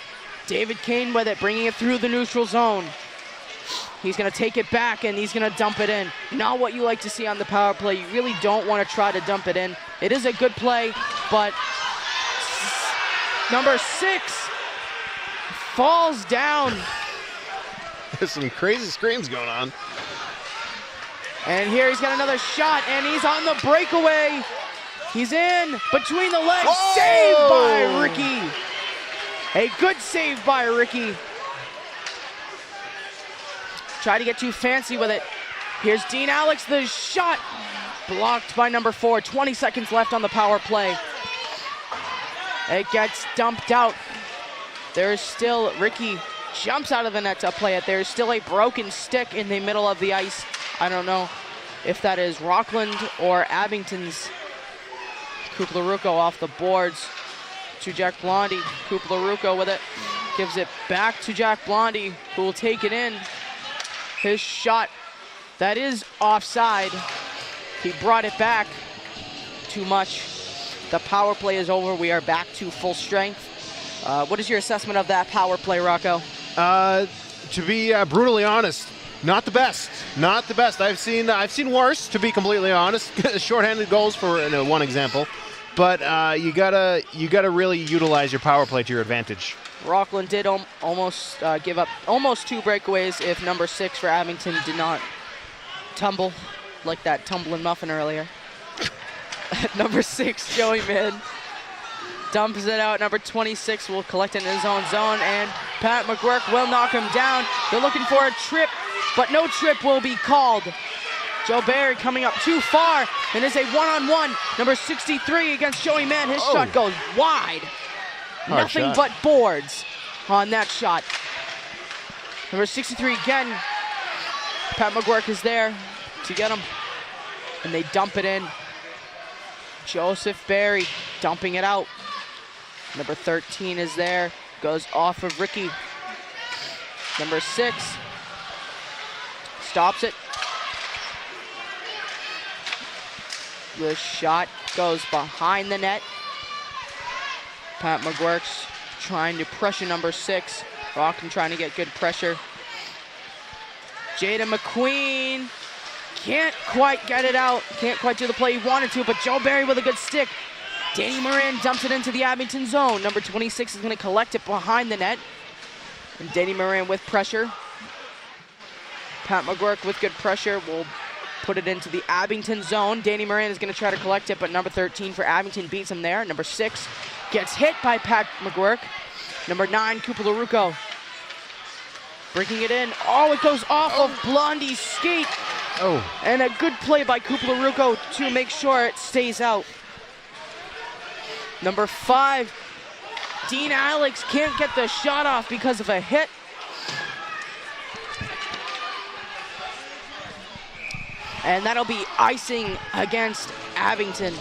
David Kane with it, bringing it through the neutral zone. He's going to take it back, and he's going to dump it in. Not what you like to see on the power play. You really don't want to try to dump it in. It is a good play, but number 6 falls down. There's some crazy screams going on. And here he's got another shot, and he's on the breakaway. He's in between the legs. Oh! Saved by Ricky. A good save by Ricky. Try to get too fancy with it. Here's Dean Alex, the shot. Blocked by number 4. 20 seconds left on the power play. It gets dumped out. There's still, Ricky jumps out of the net to play it. There's still a broken stick in the middle of the ice. I don't know if that is Rockland or Abington's. Kuplaruko off the boards to Jack Blondie. Kuplaruko with it. Gives it back to Jack Blondie, who will take it in. His shot, that is offside. He brought it back. Too much. The power play is over. We are back to full strength. What is your assessment of that power play, Rocco? To be brutally honest, not the best. Not the best. I've seen worse, to be completely honest. Shorthanded goals for one example. But you gotta really utilize your power play to your advantage. Rockland did almost give up almost 2 breakaways if number 6 for Abington did not tumble like that tumbling muffin earlier. Number 6, Joey Mann dumps it out. Number 26 will collect it in his own zone, and Pat McGuirk will knock him down. They're looking for a trip, but no trip will be called. Joe Barry coming up too far, and is a one-on-one. Number 63 against Joey Mann. His shot goes wide. Hard Nothing shot. but boards on that shot. Number 63 again. Pat McGuirk is there to get him, and they dump it in. Joseph Barry dumping it out. Number 13 is there, goes off of Ricky. Number 6 stops it. The shot goes behind the net. Pat McGuirk's trying to pressure number 6. Rockland trying to get good pressure. Jada McQueen can't quite get it out. Can't quite do the play he wanted to, but Joe Barry with a good stick. Danny Moran dumps it into the Abington zone. Number 26 is going to collect it behind the net. And Danny Moran with pressure. Pat McGuirk with good pressure will put it into the Abington zone. Danny Moran is going to try to collect it, but number 13 for Abington beats him there. Number 6 gets hit by Pat McGuirk. Number 9, Kuplaruko breaking it in. Oh, it goes off of Blondie's skate. Oh. And a good play by Kuplaruko to make sure it stays out. Number 5, Dean Alex can't get the shot off because of a hit. And that'll be icing against Abington.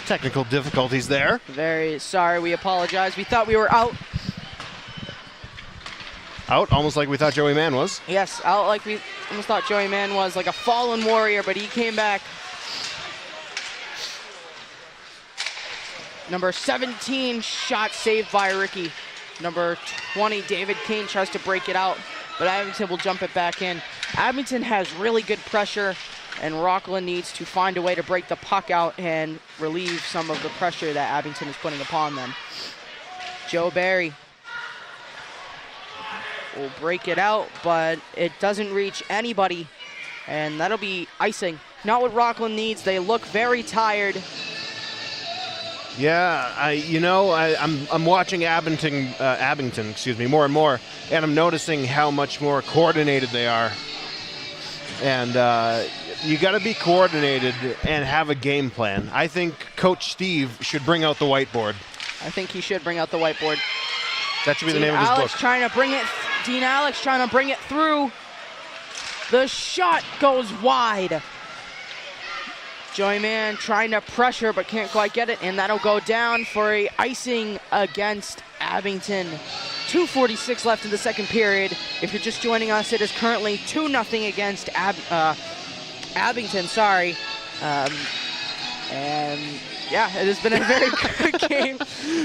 Technical difficulties there. Very sorry, we apologize. We thought we were out. Out, almost like we thought Joey Mann was. Yes, out like we almost thought Joey Mann was, like a fallen warrior, but he came back. Number 17, shot saved by Ricky. Number 20, David Kane tries to break it out, but Abington will jump it back in. Abington has really good pressure, and Rockland needs to find a way to break the puck out and relieve some of the pressure that Abington is putting upon them. Joe Barry will break it out, but it doesn't reach anybody, and that'll be icing. Not what Rockland needs. They look very tired. Yeah, I'm watching Abington, more and more, and I'm noticing how much more coordinated they are. And you got to be coordinated and have a game plan. I think Coach Steve should bring out the whiteboard. I think he should bring out the whiteboard. That should be the name of his book. Dean Alex trying to bring it through. The shot goes wide. Joey Mann trying to pressure but can't quite get it, and that'll go down for a icing against Abington. 2:46 left in the second period. If you're just joining us, it is currently 2-0 against Abington. Sorry. And yeah, it has been a very good game.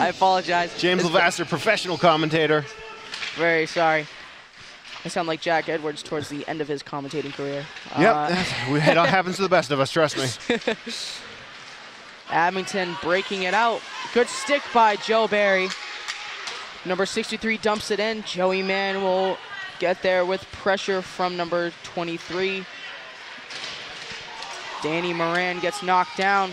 I apologize. James Levasseur, professional commentator. Very sorry. I sound like Jack Edwards towards the end of his commentating career. Yep, it all happens to the best of us, trust me. Abington breaking it out. Good stick by Joe Barry. Number 63 dumps it in. Joey Mann will get there with pressure from number 23. Danny Moran gets knocked down.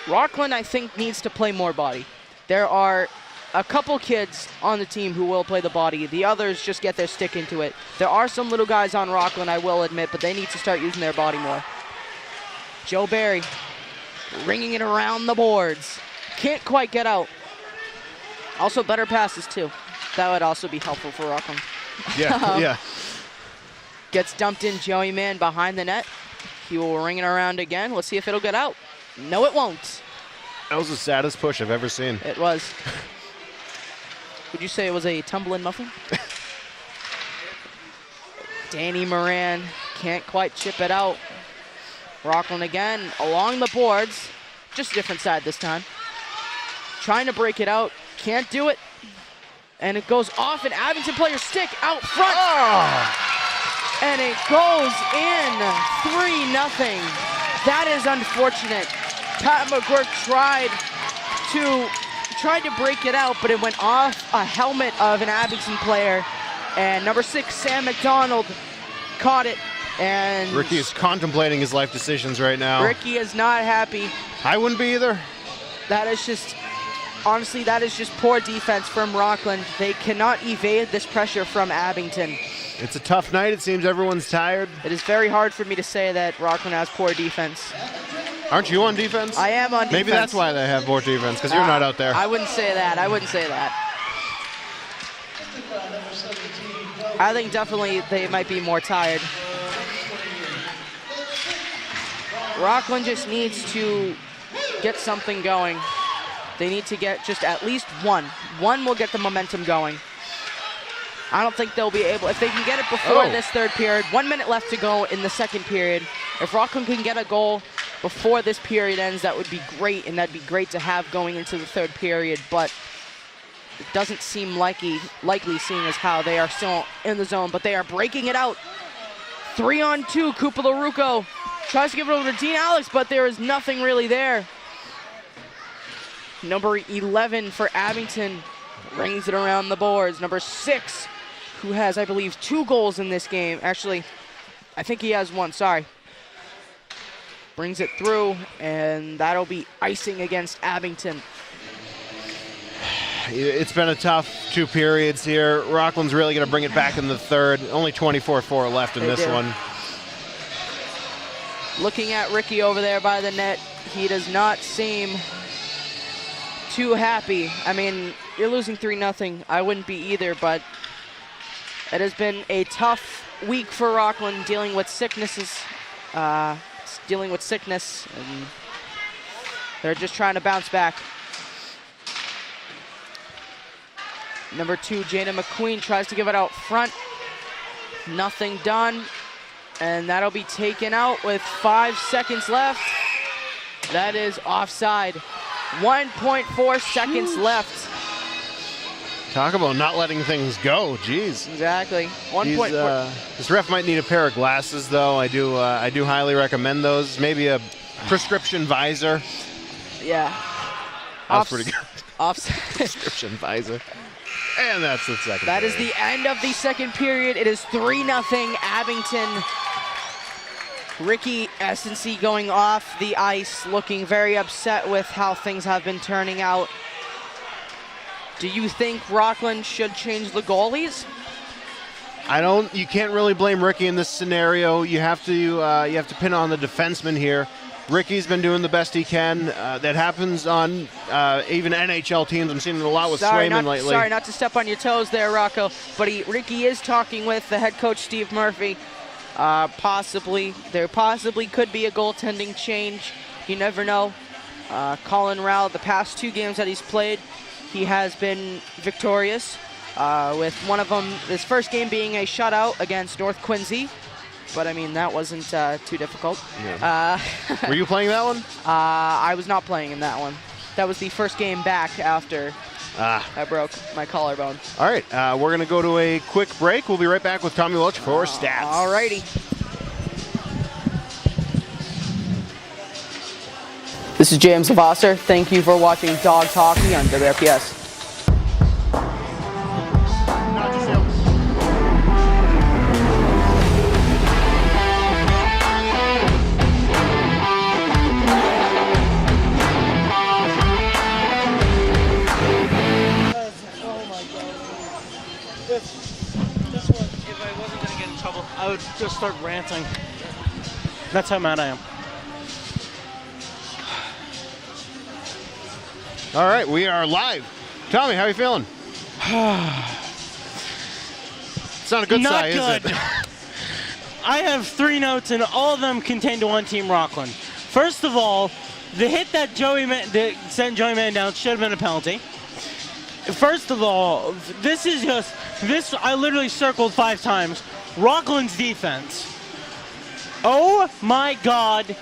Rockland, I think, needs to play more body. There are a couple kids on the team who will play the body. The others just get their stick into it. There are some little guys on Rockland, I will admit, but they need to start using their body more. Joe Barry ringing it around the boards. Can't quite get out. Also better passes too. That would also be helpful for Rockland. Yeah, yeah. Gets dumped in. Joey Mann behind the net. He will ring it around again. Let's see if it'll get out. No, it won't. That was the saddest push I've ever seen. It was. Would you say it was a tumbling muffin? Danny Moran can't quite chip it out. Rockland again along the boards. Just a different side this time. Trying to break it out. Can't do it. And it goes off an Abington player stick out front. Oh. And it goes in 3-0. That is unfortunate. Pat McGurk tried to break it out, but it went off a helmet of an Abington player. And number 6, Sam McDonald, caught it. And Ricky is contemplating his life decisions right now. Ricky is not happy. I wouldn't be either. That is just, honestly, that is just poor defense from Rockland. They cannot evade this pressure from Abington. It's a tough night. It seems everyone's tired. It is very hard for me to say that Rockland has poor defense. Aren't you on defense? I am on defense. Maybe that's why they have poor defense, because you're not out there. I wouldn't say that. I wouldn't say that. I think definitely they might be more tired. Rockland just needs to get something going. They need to get just at least one. One will get the momentum going. I don't think they'll be able, if they can get it before this third period, 1 minute left to go in the second period. If Rockland can get a goal before this period ends, that would be great, and that'd be great to have going into the third period, but it doesn't seem likely seeing as how they are still in the zone, but they are breaking it out. 3-on-2, Koopa LaRucco tries to give it over to Dean Alex, but there is nothing really there. Number 11 for Abington rings it around the boards. Number 6, who has, I believe, 2 goals in this game. Actually, I think he has 1, sorry. Brings it through, and that'll be icing against Abington. It's been a tough 2 periods here. Rockland's really going to bring it back in the third. Only 24-4 left in this one. Looking at Ricky over there by the net, he does not seem too happy. I mean, you're losing 3-0. I wouldn't be either, but it has been a tough week for Rockland dealing with sickness, and they're just trying to bounce back. Number 2, Jana McQueen tries to give it out front. Nothing done. And that'll be taken out with 5 seconds left. That is offside. 1.4 seconds left. Talk about not letting things go. Jeez. Exactly. 1.4. This ref might need a pair of glasses, though. I do highly recommend those. Maybe a prescription visor. Yeah. That's pretty good. Offside. Prescription visor. And that's the second. That is the end of the second period. It is 3-0 Abington. Ricky Essency going off the ice, looking very upset with how things have been turning out. Do you think Rockland should change the goalies? You can't really blame Ricky in this scenario. You have to pin on the defenseman here. Ricky's been doing the best he can. That happens on even NHL teams. I'm seeing it a lot with Swayman lately. Sorry, not to step on your toes there, Rocco, but Ricky is talking with the head coach, Steve Murphy. There possibly could be a goaltending change. You never know. Colin Rowell, the past 2 games that he's played, he has been victorious, with one of them, his first game being a shutout against North Quincy. But I mean, that wasn't too difficult. Yeah. Were you playing that one? I was not playing in that one. That was the first game back after I broke my collarbone. All right, we're going to go to a quick break. We'll be right back with Tommy Welch for stats. All righty. This is James Savasser. Thank you for watching Dogs Hockey on WRPS. This one, if I wasn't going to get in trouble, I would just start ranting. That's how mad I am. All right, we are live. Tommy, how are you feeling? It's not a good sign, is it? I have 3 notes, and all of them contain to one team, Rockland. First of all, the hit that sent Joey Man down should have been a penalty. First of all, this I literally circled 5 times. Rockland's defense. Oh my God.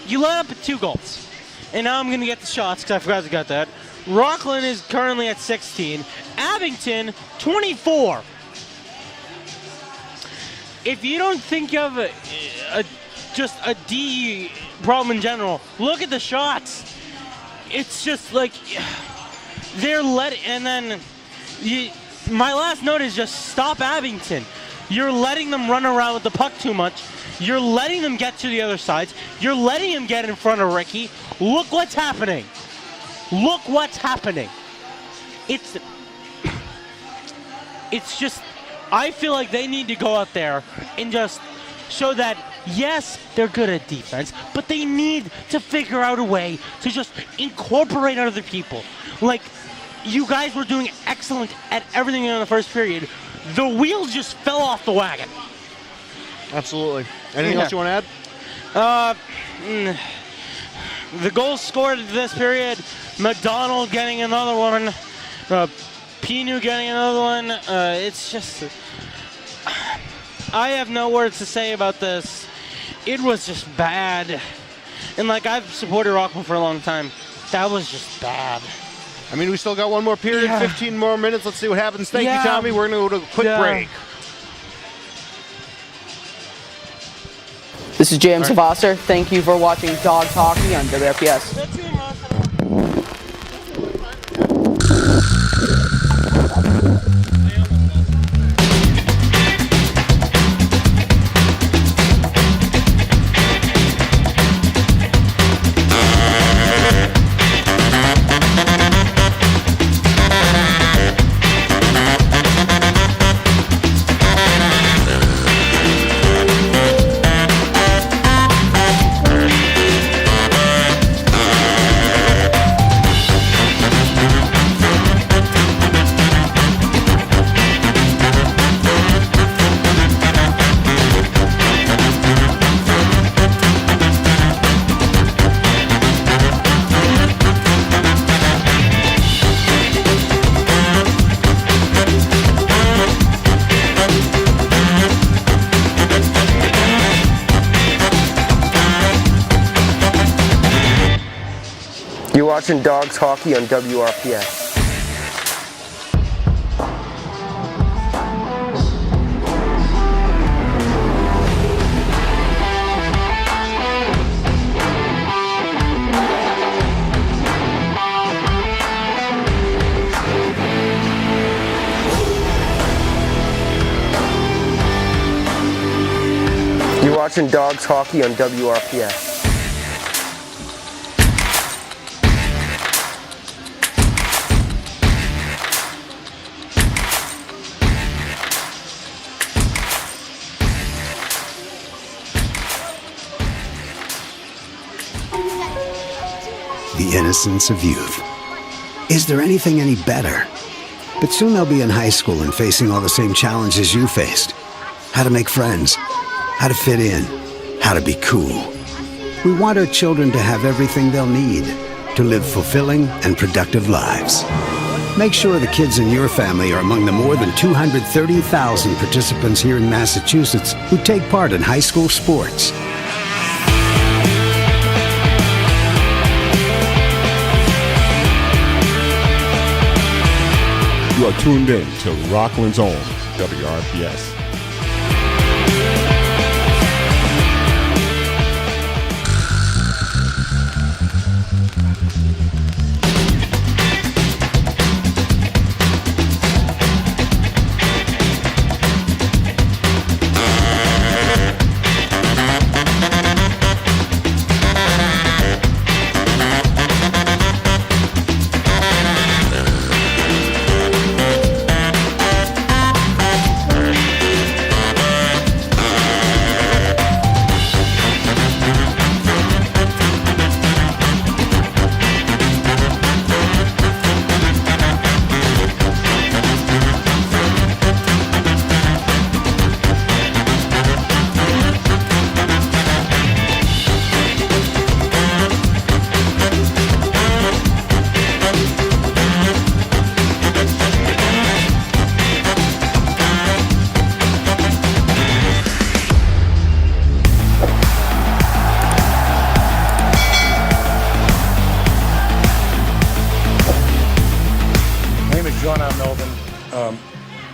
You let up 2 goals. And now I'm going to get the shots because I forgot to get that. Rockland is currently at 16. Abington, 24. If you don't think you have just a D problem in general, look at the shots. It's just like they're and then my last note is just stop Abington. You're letting them run around with the puck too much. You're letting them get to the other sides. You're letting him get in front of Ricky. Look what's happening. Look what's happening. It's just, I feel like they need to go out there and just show that, yes, they're good at defense, but they need to figure out a way to just incorporate other people. Like, you guys were doing excellent at everything in the first period. The wheels just fell off the wagon. Absolutely. Anything else you want to add? The goals scored this period, McDonald getting another one, Pinu getting another one. It's just, I have no words to say about this. It was just bad. And like, I've supported Rockland for a long time. That was just bad. I mean, we still got one more period, 15 more minutes. Let's see what happens. Thank you, Tommy. We're going to go to a quick break. This is James Savasser. Thank you for watching Dogs Hockey on WRPS. You're watching Dogs Hockey on WRPS. You're watching Dogs Hockey on WRPS. The innocence of youth. Is there anything any better? But soon they'll be in high school and facing all the same challenges you faced. How to make friends, how to fit in, how to be cool. We want our children to have everything they'll need to live fulfilling and productive lives. Make sure the kids in your family are among the more than 230,000 participants here in Massachusetts who take part in high school sports. are tuned in to Rockland's own WRPS.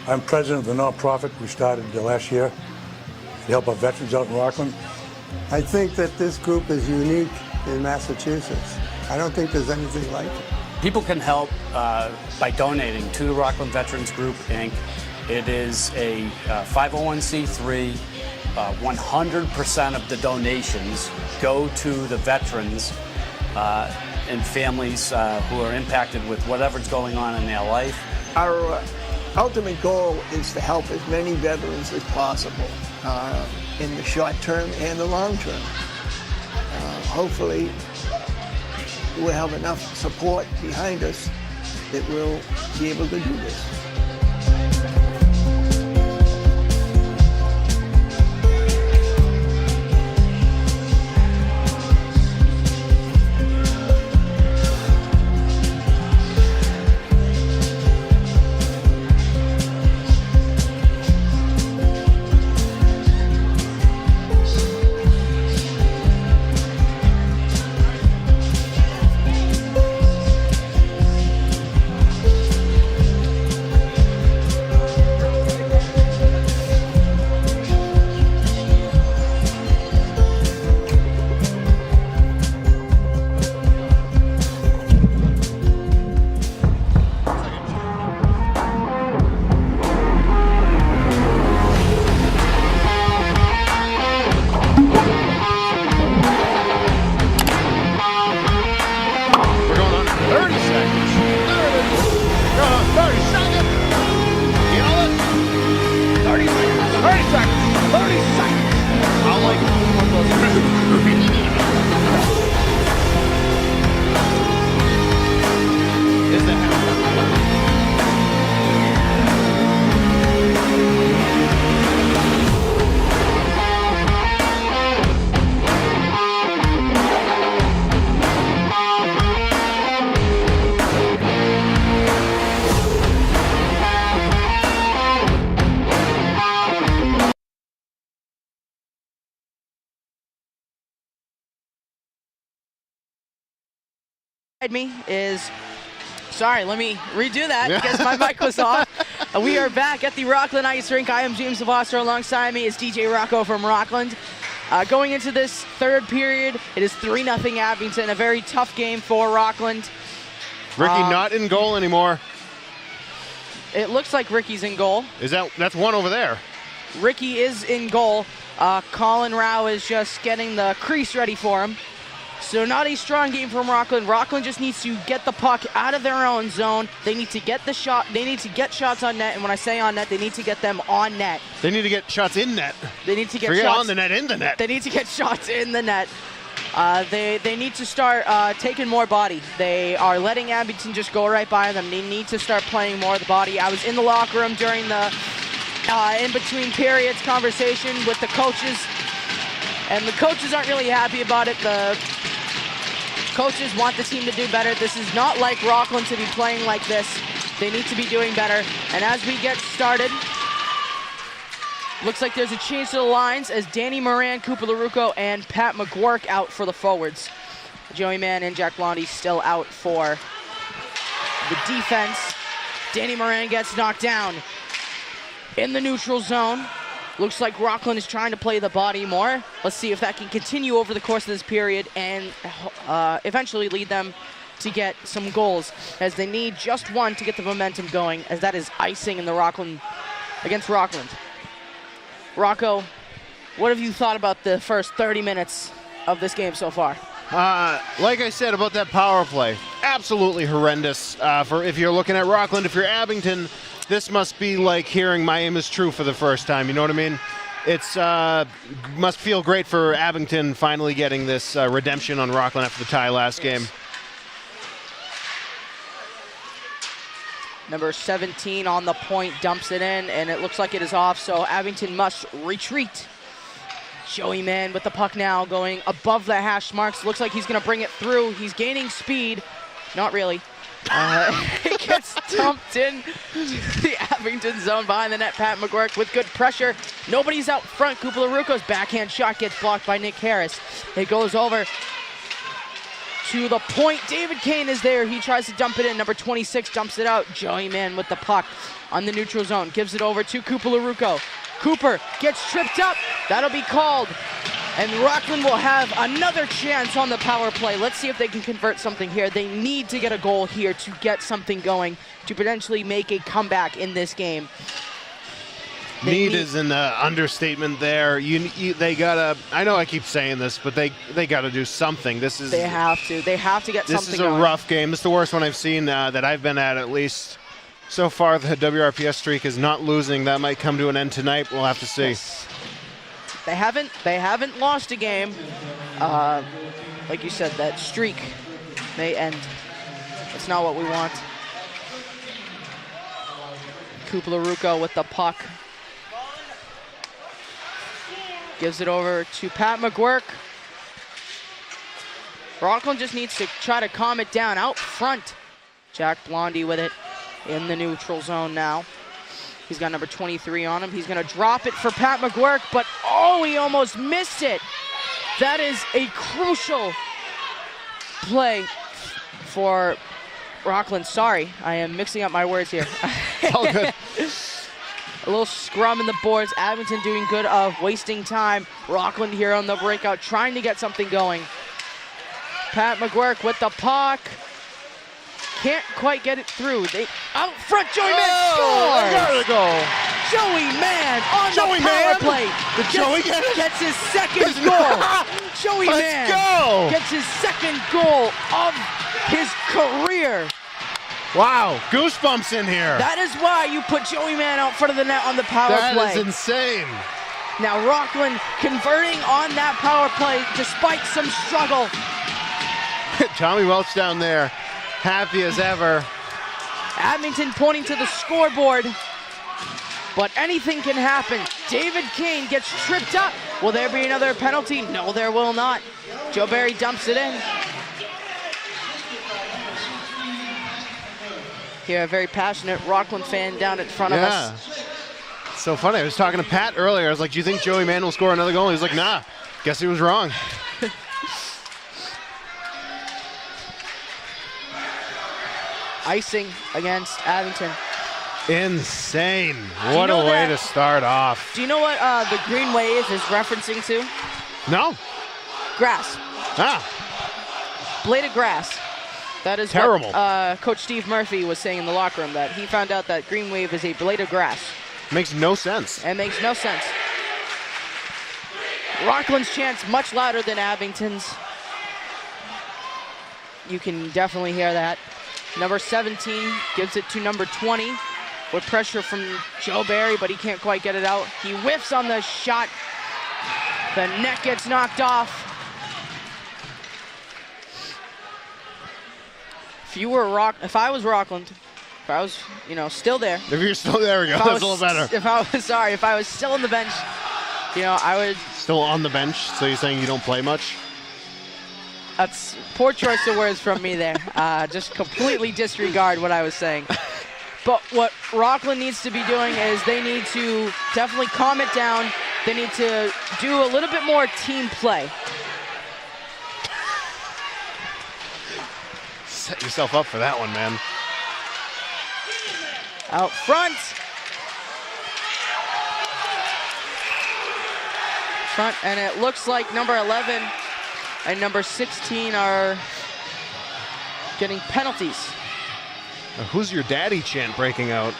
I'm president of the nonprofit we started last year to help our veterans out in Rockland. I think that this group is unique in Massachusetts. I don't think there's anything like it. People can help by donating to the Rockland Veterans Group, Inc. It is a 501c3. 100% of the donations go to the veterans and families who are impacted with whatever's going on in their life. Our ultimate goal is to help as many veterans as possible in the short term and the long term. Hopefully, we'll have enough support behind us that we'll be able to do this. Me is sorry, let me redo that because my mic was off. We are back at the Rockland Ice Rink. I am James Savaster. Alongside me is DJ Rocco from Rockland. Going into this third period, it is 3-0 Abington, a very tough game for Rockland. Ricky not in goal anymore. It looks like Ricky's in goal. That's one over there. Ricky is in goal. Colin Rao is just getting the crease ready for him. So not a strong game from Rockland. Rockland just needs to get the puck out of their own zone. They need to get the shot. They need to get shots on net. And when I say on net, they need to get them on net. They need to get shots in net. They need to get Forget shots on the net, in the net. They need to get shots in the net. They need to start taking more body. They are letting Abington just go right by them. They need to start playing more of the body. I was in the locker room during the in-between periods conversation with the coaches. And the coaches aren't really happy about it. The coaches want the team to do better. This is not like Rockland to be playing like this. They need to be doing better. And as we get started, looks like there's a change to the lines as Danny Moran, Cooper LaRucco, and Pat McGuirk out for the forwards. Joey Mann and Jack Blondie still out for the defense. Danny Moran gets knocked down. In the neutral zone. Looks like Rockland is trying to play the body more. Let's see if that can continue over the course of this period and eventually lead them to get some goals, as they need just one to get the momentum going, as that is icing in the Rockland against Rockland. Rocco, what have you thought about the first 30 minutes of this game so far? Like I said about that power play, absolutely horrendous. For if you're looking at Rockland, if you're Abington, this must be like hearing my aim is true for the first time. You know what I mean? It's must feel great for Abington finally getting this redemption on Rockland after the tie last game. Number 17 on the point dumps it in, and it looks like it is off, so Abington must retreat. Joey Mann with the puck now, going above the hash marks. Looks like he's going to bring it through. He's gaining speed. Not really. It gets dumped in the Abington zone behind the net. Pat McGuirk with good pressure. Nobody's out front. Kupalaruko's backhand shot gets blocked by Nick Harris. It goes over to the point. David Kane is there. He tries to dump it in. Number 26 dumps it out. Joey Mann with the puck on the neutral zone. Gives it over to Kupalaruko. Cooper gets tripped up. That'll be called. And Rockland will have another chance on the power play. Let's see if they can convert something here. They need to get a goal here to get something going, to potentially make a comeback in this game. Need is an understatement there. They gotta. I know I keep saying this, but they gotta do something. This is. They have to. They have to get something. This is a rough game. This is the worst one I've seen that I've been at least. So far, the WRPS streak is not losing. That might come to an end tonight. We'll have to see. Yes. They haven't lost a game. Like you said, that streak may end. That's not what we want. Kupalaruko with the puck. Gives it over to Pat McGuirk. Rockland just needs to try to calm it down out front. Jack Blondie with it in the neutral zone now. He's got number 23 on him. He's going to drop it for Pat McGuirk, but oh, he almost missed it. That is a crucial play for Rockland. Sorry, I am mixing up my words here. All good. A little scrum in the boards. Abington doing good of wasting time. Rockland here on the breakout, trying to get something going. Pat McGuirk with the puck. Can't quite get it through. They out front. Joey Mann scores. There we go. Joey Mann on the power play. Did Joey get it? Gets his second goal. Joey Mann gets his second goal of his career. Wow, goosebumps in here. That is why you put Joey Mann out front of the net on the power play. That is insane. Now Rockland converting on that power play despite some struggle. Tommy Welch down there, happy as ever. Abington pointing to the scoreboard, but anything can happen. David Kane gets tripped up. Will there be another penalty? No, there will not. Joe Barry dumps it in. Here, a very passionate Rockland fan down in front of us. It's so funny. I was talking to Pat earlier. I was like, do you think Joey Mann will score another goal? He was like, nah. Guess he was wrong. Icing against Abington. Insane. What a way to start off. Do you know what the green wave is referencing to? No. Grass. Blade of grass. That is terrible. What Coach Steve Murphy was saying in the locker room, that he found out that green wave is a blade of grass. Makes no sense. It makes no sense. Rockland's chance much louder than Abington's. You can definitely hear that. Number 17 gives it to number 20 with pressure from Joe Barry, but he can't quite get it out. He whiffs on the shot. The net gets knocked off. If I was Rockland, if I was, still there. If you're still there, we go. That's a little better. If I was still on the bench, I would. Still on the bench, so you're saying you don't play much? That's poor choice of words from me there. Just completely disregard what I was saying. But what Rockland needs to be doing is they need to definitely calm it down. They need to do a little bit more team play. Set yourself up for that one, man. Out front. And it looks like number 11 and number 16 are getting penalties. Who's your daddy chant breaking out?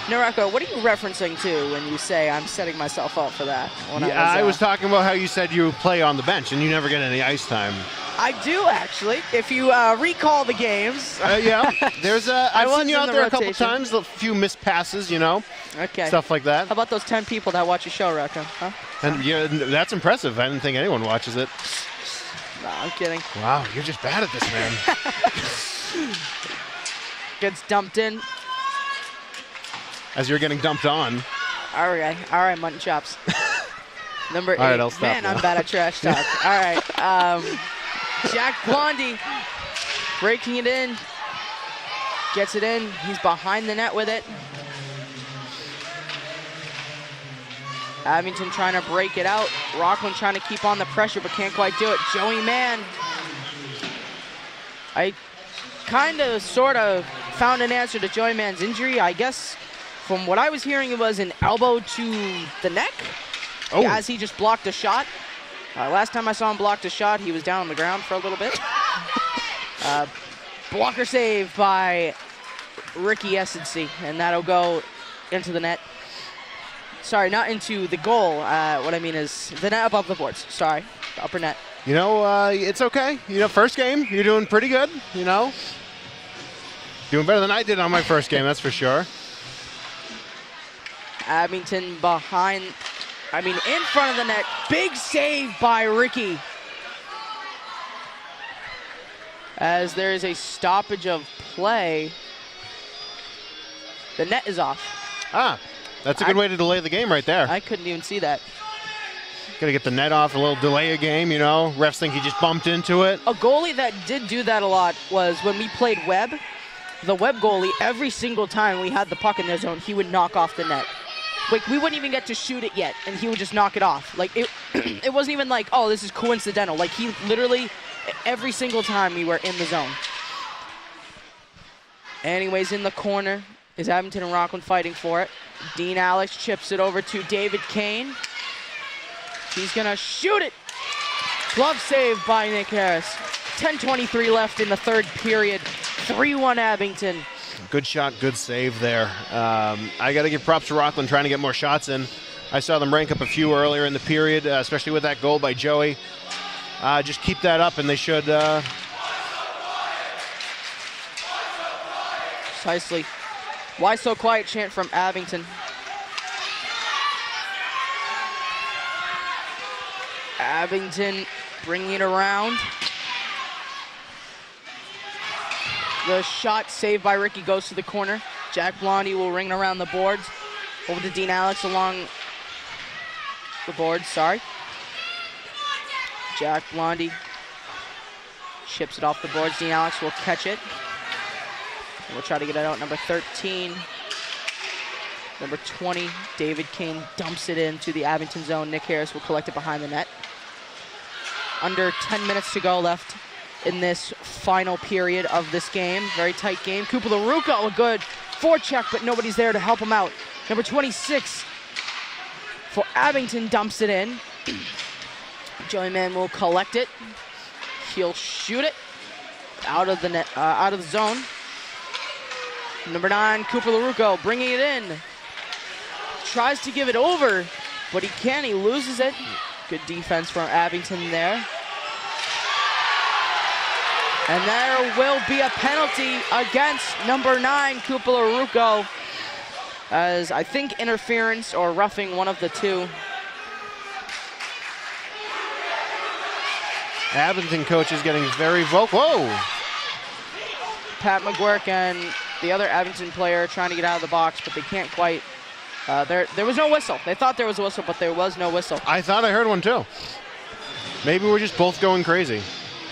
Nareko, what are you referencing to when you say I'm setting myself up for that? I was talking about how you said you play on the bench and you never get any ice time. I do, actually. If you recall the games. Yeah, I've seen you out there a couple rotation. times, a few missed passes, you know, okay. Stuff like that. How about those 10 people that watch your show, Reko? Huh? And yeah, that's impressive. I didn't think anyone watches it. No, I'm kidding. Wow, you're just bad at this, man. Gets dumped in. As you're getting dumped on. All right, mutton chops. Number 8. All right, I'll stop Man, now. I'm bad at trash talk. All right. Jack Blondie breaking it in. Gets it in. He's behind the net with it. Abington trying to break it out. Rockland trying to keep on the pressure, but can't quite do it. Joey Mann. I kind of, sort of found an answer to Joey Mann's injury. I guess from what I was hearing, it was an elbow to the neck. Oh. As he just blocked a shot. Last time I saw him block a shot, he was down on the ground for a little bit. Blocker save by Ricky Essency, and that'll go into the net. Sorry, not into the goal. What I mean is the net above the boards. Sorry, the upper net. You know, it's okay. You know, first game, you're doing pretty good, you know. Doing better than I did on my first game, that's for sure. Abington in front of the net. Big save by Ricky. As there is a stoppage of play. The net is off. Ah, that's a good way to delay the game right there. I couldn't even see that. Got to get the net off, a little delay a game, you know. Refs think he just bumped into it. A goalie that did do that a lot was when we played Webb. The Webb goalie, every single time we had the puck in their zone, he would knock off the net. Like, we wouldn't even get to shoot it yet, and he would just knock it off. Like, it wasn't even like, oh, this is coincidental. Like, he literally, every single time we were in the zone. Anyways, in the corner is Abington and Rockland fighting for it. Dean Alex chips it over to David Kane. He's going to shoot it. Glove save by Nick Harris. 10:23 left in the third period. 3-1 Abington. Good shot, good save there. I got to give props to Rockland trying to get more shots in. I saw them rank up a few earlier in the period, especially with that goal by Joey. Just keep that up, and they should. Precisely. Why so quiet chant from Abington. Abington bringing it around. The shot saved by Ricky goes to the corner. Jack Blondie will ring around the boards. Over to Dean Alex along the boards, sorry. Jack Blondie chips it off the boards. Dean Alex will catch it. We'll try to get it out. Number 13. Number 20, David Kane dumps it into the Abington zone. Nick Harris will collect it behind the net. Under 10 minutes to go left in this final period of this game. Very tight game. Cooper LaRucco, a good forecheck, but nobody's there to help him out. Number 26 for Abington dumps it in. Joey Mann will collect it. He'll shoot it out of the net, out of the zone. Number 9, Cooper LaRucco bringing it in. Tries to give it over, but he can't. He loses it. Good defense from Abington there. And there will be a penalty against number 9, Cooper LaRucco, as I think interference or roughing, one of the two. Abington coach is getting very vocal. Whoa! Pat McGuirk and the other Abington player trying to get out of the box, but they can't quite. There was no whistle. They thought there was a whistle, but there was no whistle. I thought I heard one too. Maybe we're just both going crazy.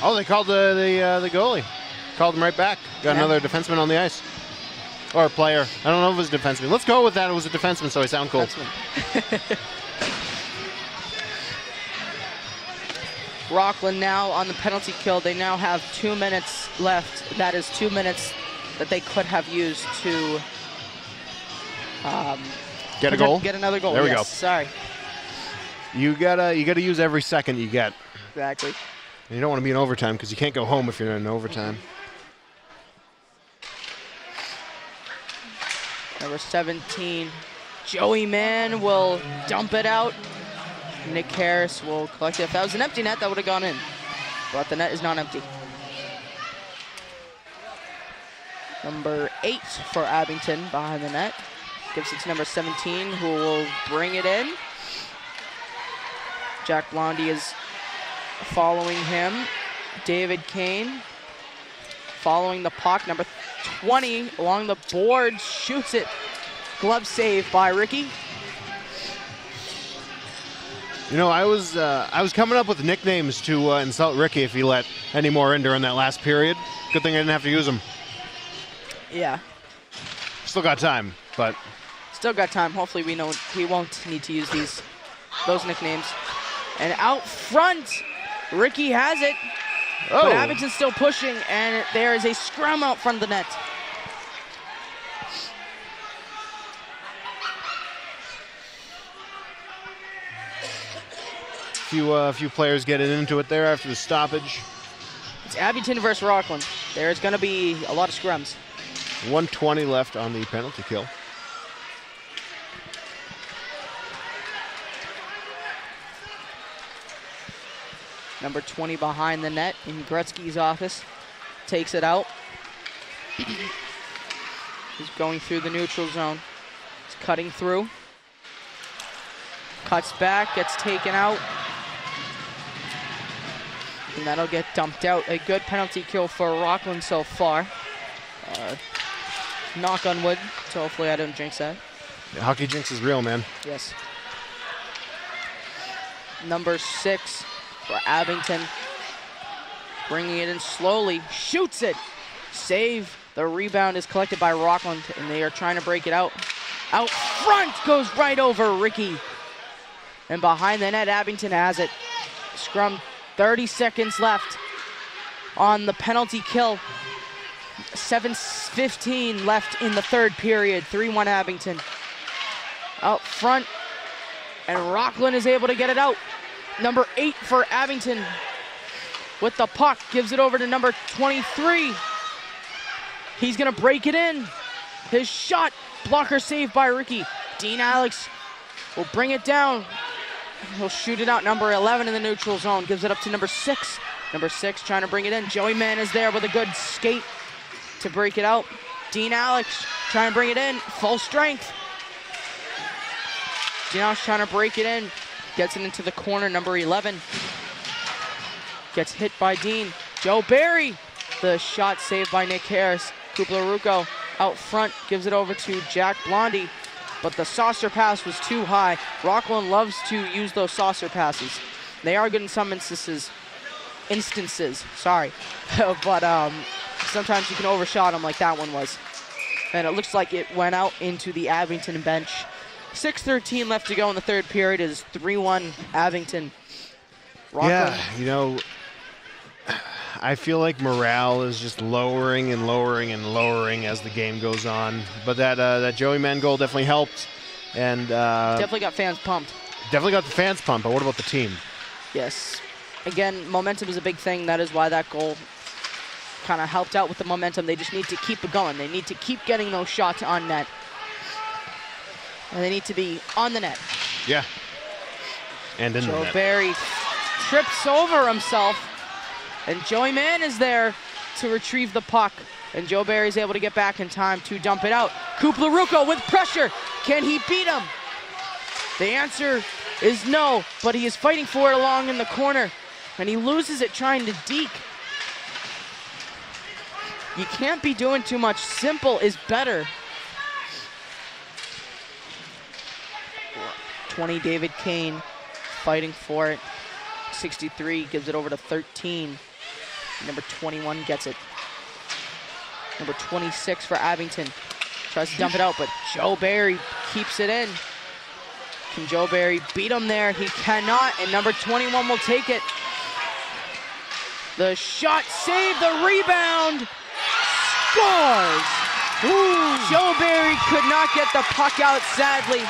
Oh, they called the goalie. Called him right back. Got another defenseman on the ice. Or a player. I don't know if it was a defenseman. Let's go with that. It was a defenseman, so I sound cool. Rockland now on the penalty kill. They now have 2 minutes left. That is 2 minutes that they could have used to get a goal. Get another goal. There we yes, go. Sorry. You gotta use every second you get. Exactly. And you don't want to be in overtime because you can't go home if you're in overtime. Number 17, Joey Mann will dump it out. Nick Harris will collect it. If that was an empty net, that would have gone in. But the net is not empty. Number 8 for Abington behind the net. Gives it to number 17, who will bring it in. Jack Blondie is following him. David Kane following the puck. Number 20 along the board, shoots it. Glove save by Ricky. You know, I was coming up with nicknames to insult Ricky if he let any more in during that last period. Good thing I didn't have to use them. Yeah. Still got time, but still got time. Hopefully we know he won't need to use those nicknames. And out front, Ricky has it. Oh. But Abington's still pushing, and there is a scrum out front of the net. Few players getting into it there after the stoppage. It's Abington versus Rockland. There's going to be a lot of scrums. 1:20 left on the penalty kill. Number 20 behind the net in Gretzky's office. Takes it out. He's going through the neutral zone. He's cutting through. Cuts back, gets taken out. And that'll get dumped out. A good penalty kill for Rockland so far. Knock on wood, so hopefully I don't jinx that. Yeah, hockey jinx is real, man. Yes. Number 6 for Abington. Bringing it in slowly, shoots it. Save. The rebound is collected by Rockland, and they are trying to break it out. Out front goes right over Ricky. And behind the net, Abington has it. Scrum, 30 seconds left on the penalty kill. 7:15 left in the third period. 3-1 Abington. Out front, and Rockland is able to get it out. Number 8 for Abington with the puck, gives it over to number 23. He's gonna break it in. His shot, blocker saved by Ricky. Dean Alex will bring it down. He'll shoot it out. Number 11 in the neutral zone, gives it up to number 6. Number 6 trying to bring it in. Joey Mann is there with a good skate to break it out. Dean Alex trying to bring it in, full strength. Dean Alex trying to break it in, gets it into the corner. Number 11 gets hit by Dean. Joe Barry, the shot saved by Nick Harris. Kupla-Ruko out front, gives it over to Jack Blondie, but the saucer pass was too high. Rockland loves to use those saucer passes. They are good in some instances, sorry. But sometimes you can overshot them like that one was. And it looks like it went out into the Abington bench. 6:13 left to go in the third period. Is 3-1 Abington. Rockland. Yeah, you know, I feel like morale is just lowering and lowering and lowering as the game goes on. But that Joey Mann goal definitely helped, and definitely got fans pumped. Definitely got the fans pumped. But what about the team? Yes. Again, momentum is a big thing. That is why that goal kind of helped out with the momentum. They just need to keep it going. They need to keep getting those shots on net. And they need to be on the net. Yeah. And in the net. Joe Barry trips over himself. And Joey Mann is there to retrieve the puck. And Joe Barry's able to get back in time to dump it out. Kupla-Ruko with pressure. Can he beat him? The answer is no, but he is fighting for it along in the corner. And he loses it trying to deke. You can't be doing too much. Simple is better. 20, David Kane fighting for it. 63 gives it over to 13. Number 21 gets it. Number 26 for Abington. Tries to dump it out, but Joe Barry keeps it in. Can Joe Barry beat him there? He cannot, and number 21 will take it. The shot saved, the rebound scores! Joe Barry could not get the puck out, sadly.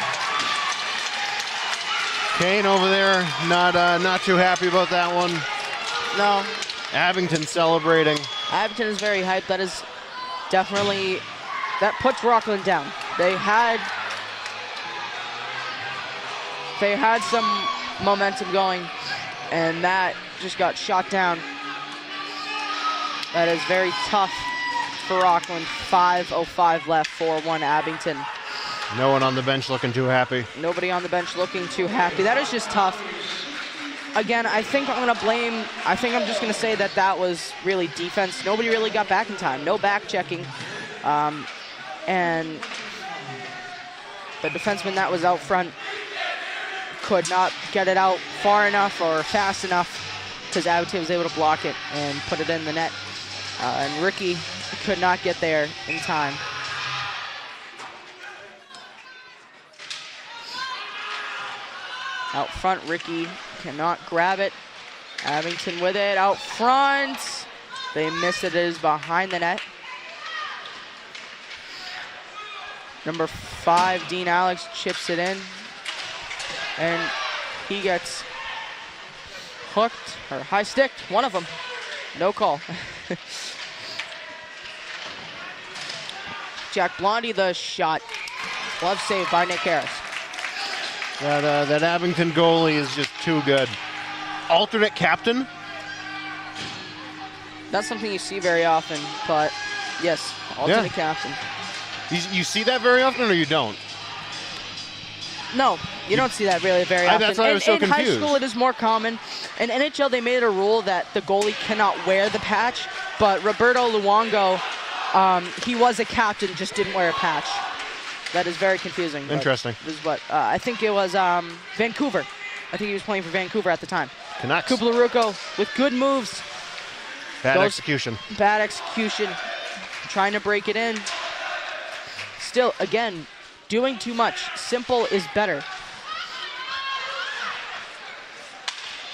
Kane over there, not too happy about that one. No. Abington celebrating. Abington is very hyped. That is definitely, that puts Rockland down. They had some momentum going, and that just got shot down. That is very tough for Rockland. 5:05 left, 4-1 Abington. No one on the bench looking too happy. Nobody on the bench looking too happy. That is just tough. Again, I think I'm just going to say that that was really defense. Nobody really got back in time. No back checking. And the defenseman that was out front could not get it out far enough or fast enough because Abington was able to block it and put it in the net. And Ricky could not get there in time. Out front, Ricky cannot grab it. Abington with it out front. They miss it. It is behind the net. Number 5, Dean Alex, chips it in. And he gets hooked, or high sticked, one of them. No call. Jack Blondie, the shot. Glove save by Nick Harris. That Abington goalie is just too good. Alternate captain? That's something you see very often, but yes, alternate captain. You see that very often, or you don't? No, you don't see that really very often. That's why I was so confused. In high school, it is more common. In NHL, they made it a rule that the goalie cannot wear the patch, but Roberto Luongo, he was a captain, just didn't wear a patch. That is very confusing. Interesting. This is what I think it was Vancouver. I think he was playing for Vancouver at the time. Canucks. Kupalaruko with good moves. Bad execution. Bad execution. Trying to break it in. Still, again, doing too much. Simple is better.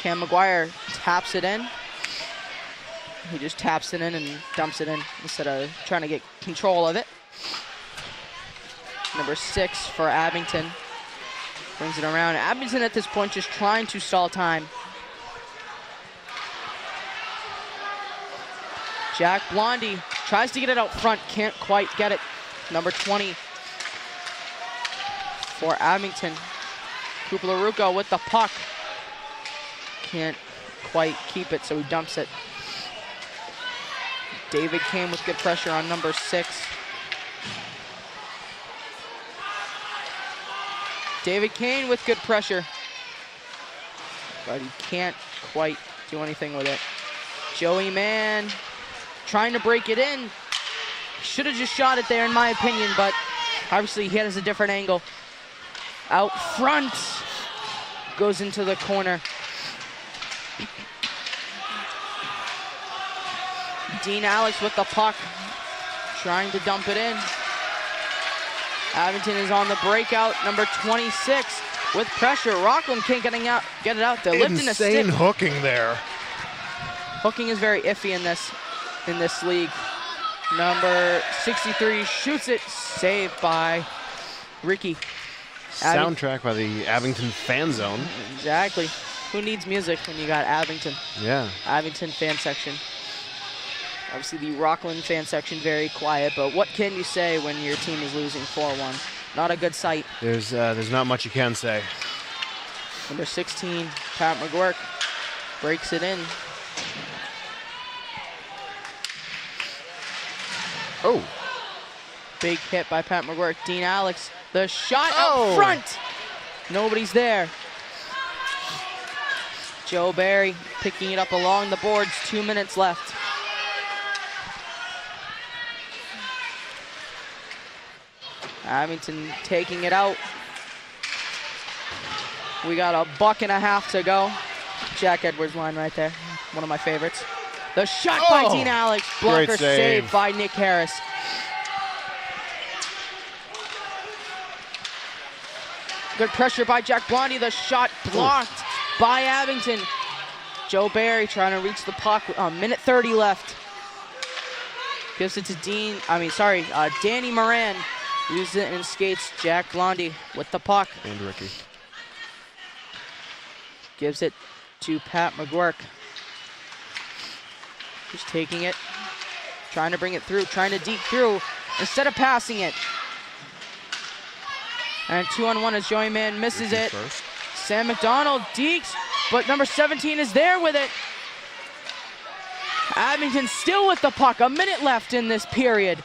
Cam McGuire taps it in. He just taps it in and dumps it in instead of trying to get control of it. Number 6 for Abington. Brings it around. Abington at this point just trying to stall time. Jack Blondie tries to get it out front. Can't quite get it. Number 20 for Abington. Kupalaruko with the puck. Can't quite keep it, so he dumps it. David Kane with good pressure on number 6. David Kane with good pressure, but he can't quite do anything with it. Joey Mann trying to break it in. Should have just shot it there in my opinion, but obviously he has a different angle. Out front, goes into the corner. Dean Alex with the puck, trying to dump it in. Abington is on the breakout. Number 26 with pressure. Rockland can't get it out there. Lifting a stick. Insane hooking there. Hooking is very iffy in this league. Number 63 shoots it. Saved by Ricky. Soundtrack by the Abington fan zone. Exactly. Who needs music when you got Abington? Yeah. Abington fan section. Obviously, the Rockland fan section very quiet, but what can you say when your team is losing 4-1? Not a good sight. There's not much you can say. Number 16, Pat McGuirk, breaks it in. Oh. Big hit by Pat McGuirk. Dean Alex, the shot out front. Nobody's there. Joe Barry picking it up along the boards. 2 minutes left. Abington taking it out. We got a $1.50 to go. Jack Edwards line right there. One of my favorites. The shot by Dean Alex. Blocker saved by Nick Harris. Good pressure by Jack Blondie. The shot blocked by Abington. Joe Barry trying to reach the puck. Minute 30 left. Gives it to Danny Moran. Uses it and skates. Jack Blondie with the puck. And Ricky. Gives it to Pat McGuirk. Who's taking it. Trying to bring it through. Trying to deke through. Instead of passing it. And 2-on-1 as Joey Mann misses it. First. Sam McDonald dekes, but number 17 is there with it. Abington still with the puck. A minute left in this period.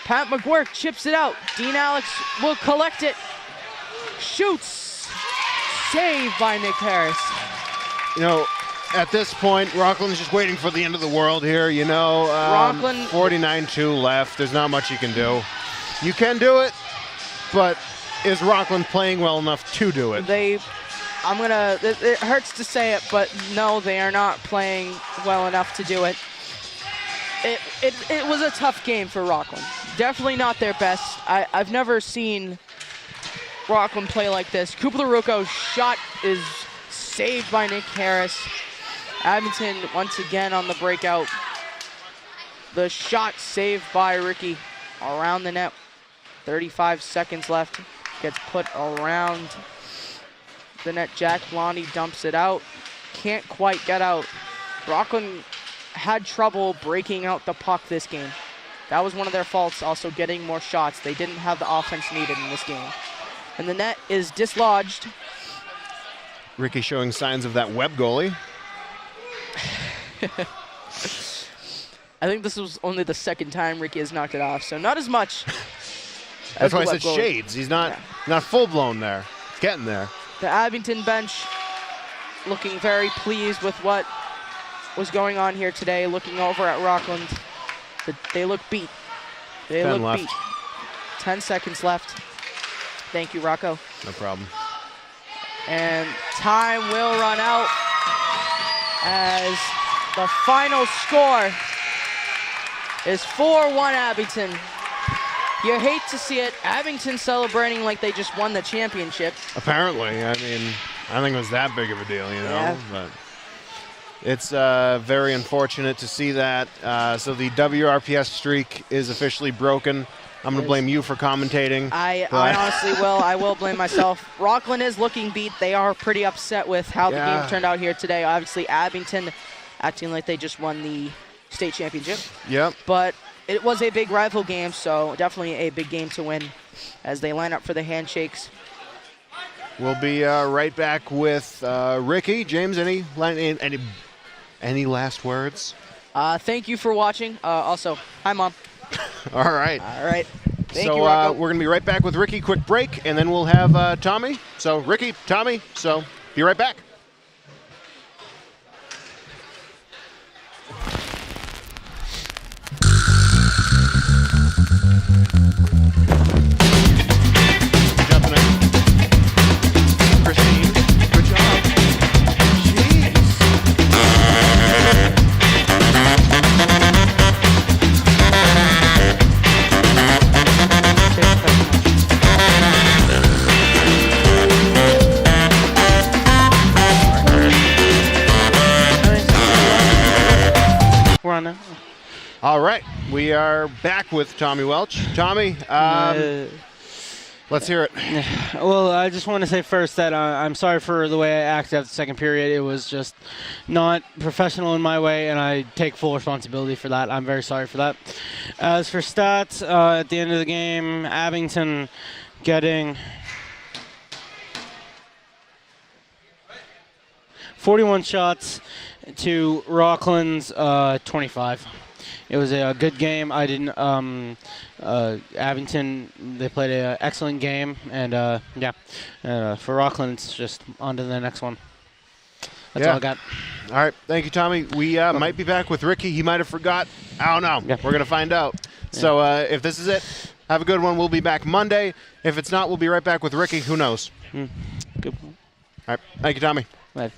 Pat McGuirk chips it out. Dean Alex will collect it. Shoots. Saved by Nick Harris. You know, at this point, Rockland's just waiting for the end of the world here. You know, Rockland 49-2 left. There's not much you can do. You can do it, but is Rockland playing well enough to do it? It hurts to say it, but no, they are not playing well enough to do it. It was a tough game for Rockland. Definitely not their best. I've never seen Rockland play like this. Kupalaruko's shot is saved by Nick Harris. Abington once again on the breakout. The shot saved by Ricky around the net. 35 seconds left. Gets put around the net. Jack Blondie dumps it out. Can't quite get out. Rockland had trouble breaking out the puck this game. That was one of their faults, also getting more shots. They didn't have the offense needed in this game. And the net is dislodged. Ricky showing signs of that web goalie. I think this was only the second time Ricky has knocked it off, so not as much. That's why I said shades. He's not full-blown there. He's getting there. The Abington bench looking very pleased with what was going on here today, looking over at Rockland. They look beat. They look beat. 10 seconds left. Thank you, Rocco. No problem. And time will run out as the final score is 4-1 Abington. You hate to see it. Abington celebrating like they just won the championship. Apparently. I mean, I don't think it was that big of a deal, you know. Yeah. But it's very unfortunate to see that. So the WRPS streak is officially broken. I'm going to blame you for commentating. I honestly will. I will blame myself. Rockland is looking beat. They are pretty upset with how the game turned out here today. Obviously, Abington acting like they just won the state championship. Yep. But it was a big rival game, so definitely a big game to win as they line up for the handshakes. We'll be right back with Ricky. James, any last words? Thank you for watching. Also, hi, Mom. All right. All right. Thank you, Rocco. We're going to be right back with Ricky. Quick break, and then we'll have Tommy. So, Ricky, Tommy, so be right back. All right, we are back with Tommy Welch. Tommy, let's hear it. Well, I just want to say first that I'm sorry for the way I acted after the second period. It was just not professional in my way, and I take full responsibility for that. I'm very sorry for that. As for stats, at the end of the game, Abington getting 41 shots to Rockland's 25. It was a good game. I didn't. Abington, they played an excellent game, and for Rockland, it's just on to the next one. That's all I got. All right, thank you, Tommy. We might be back with Ricky. He might have forgot. I don't know. Yeah. We're gonna find out. Yeah. So if this is it, have a good one. We'll be back Monday. If it's not, we'll be right back with Ricky. Who knows? Good. All right, thank you, Tommy. Bye.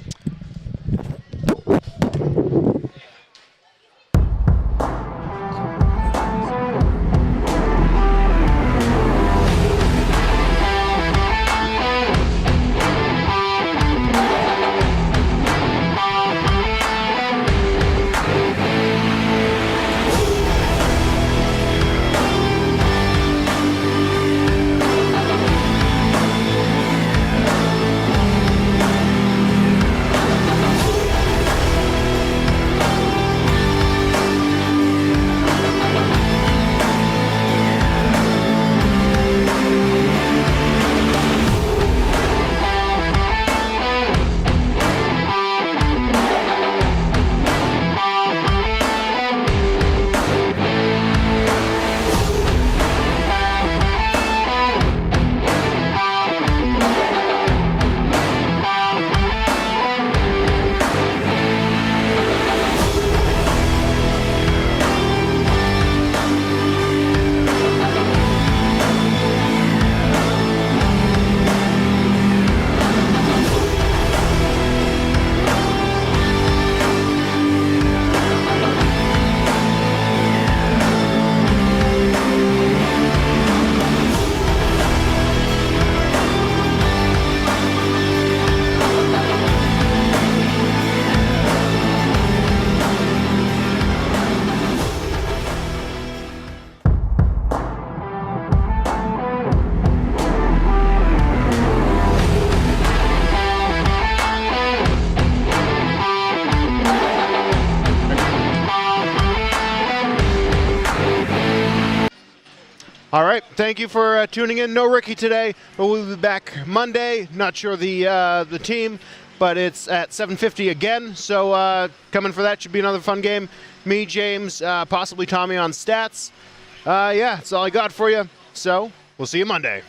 All right, thank you for tuning in. No Ricky today, but we'll be back Monday. Not sure the team, but it's at 7:50 again. So coming for that should be another fun game. Me, James, possibly Tommy on stats. Yeah, that's all I got for you. So we'll see you Monday.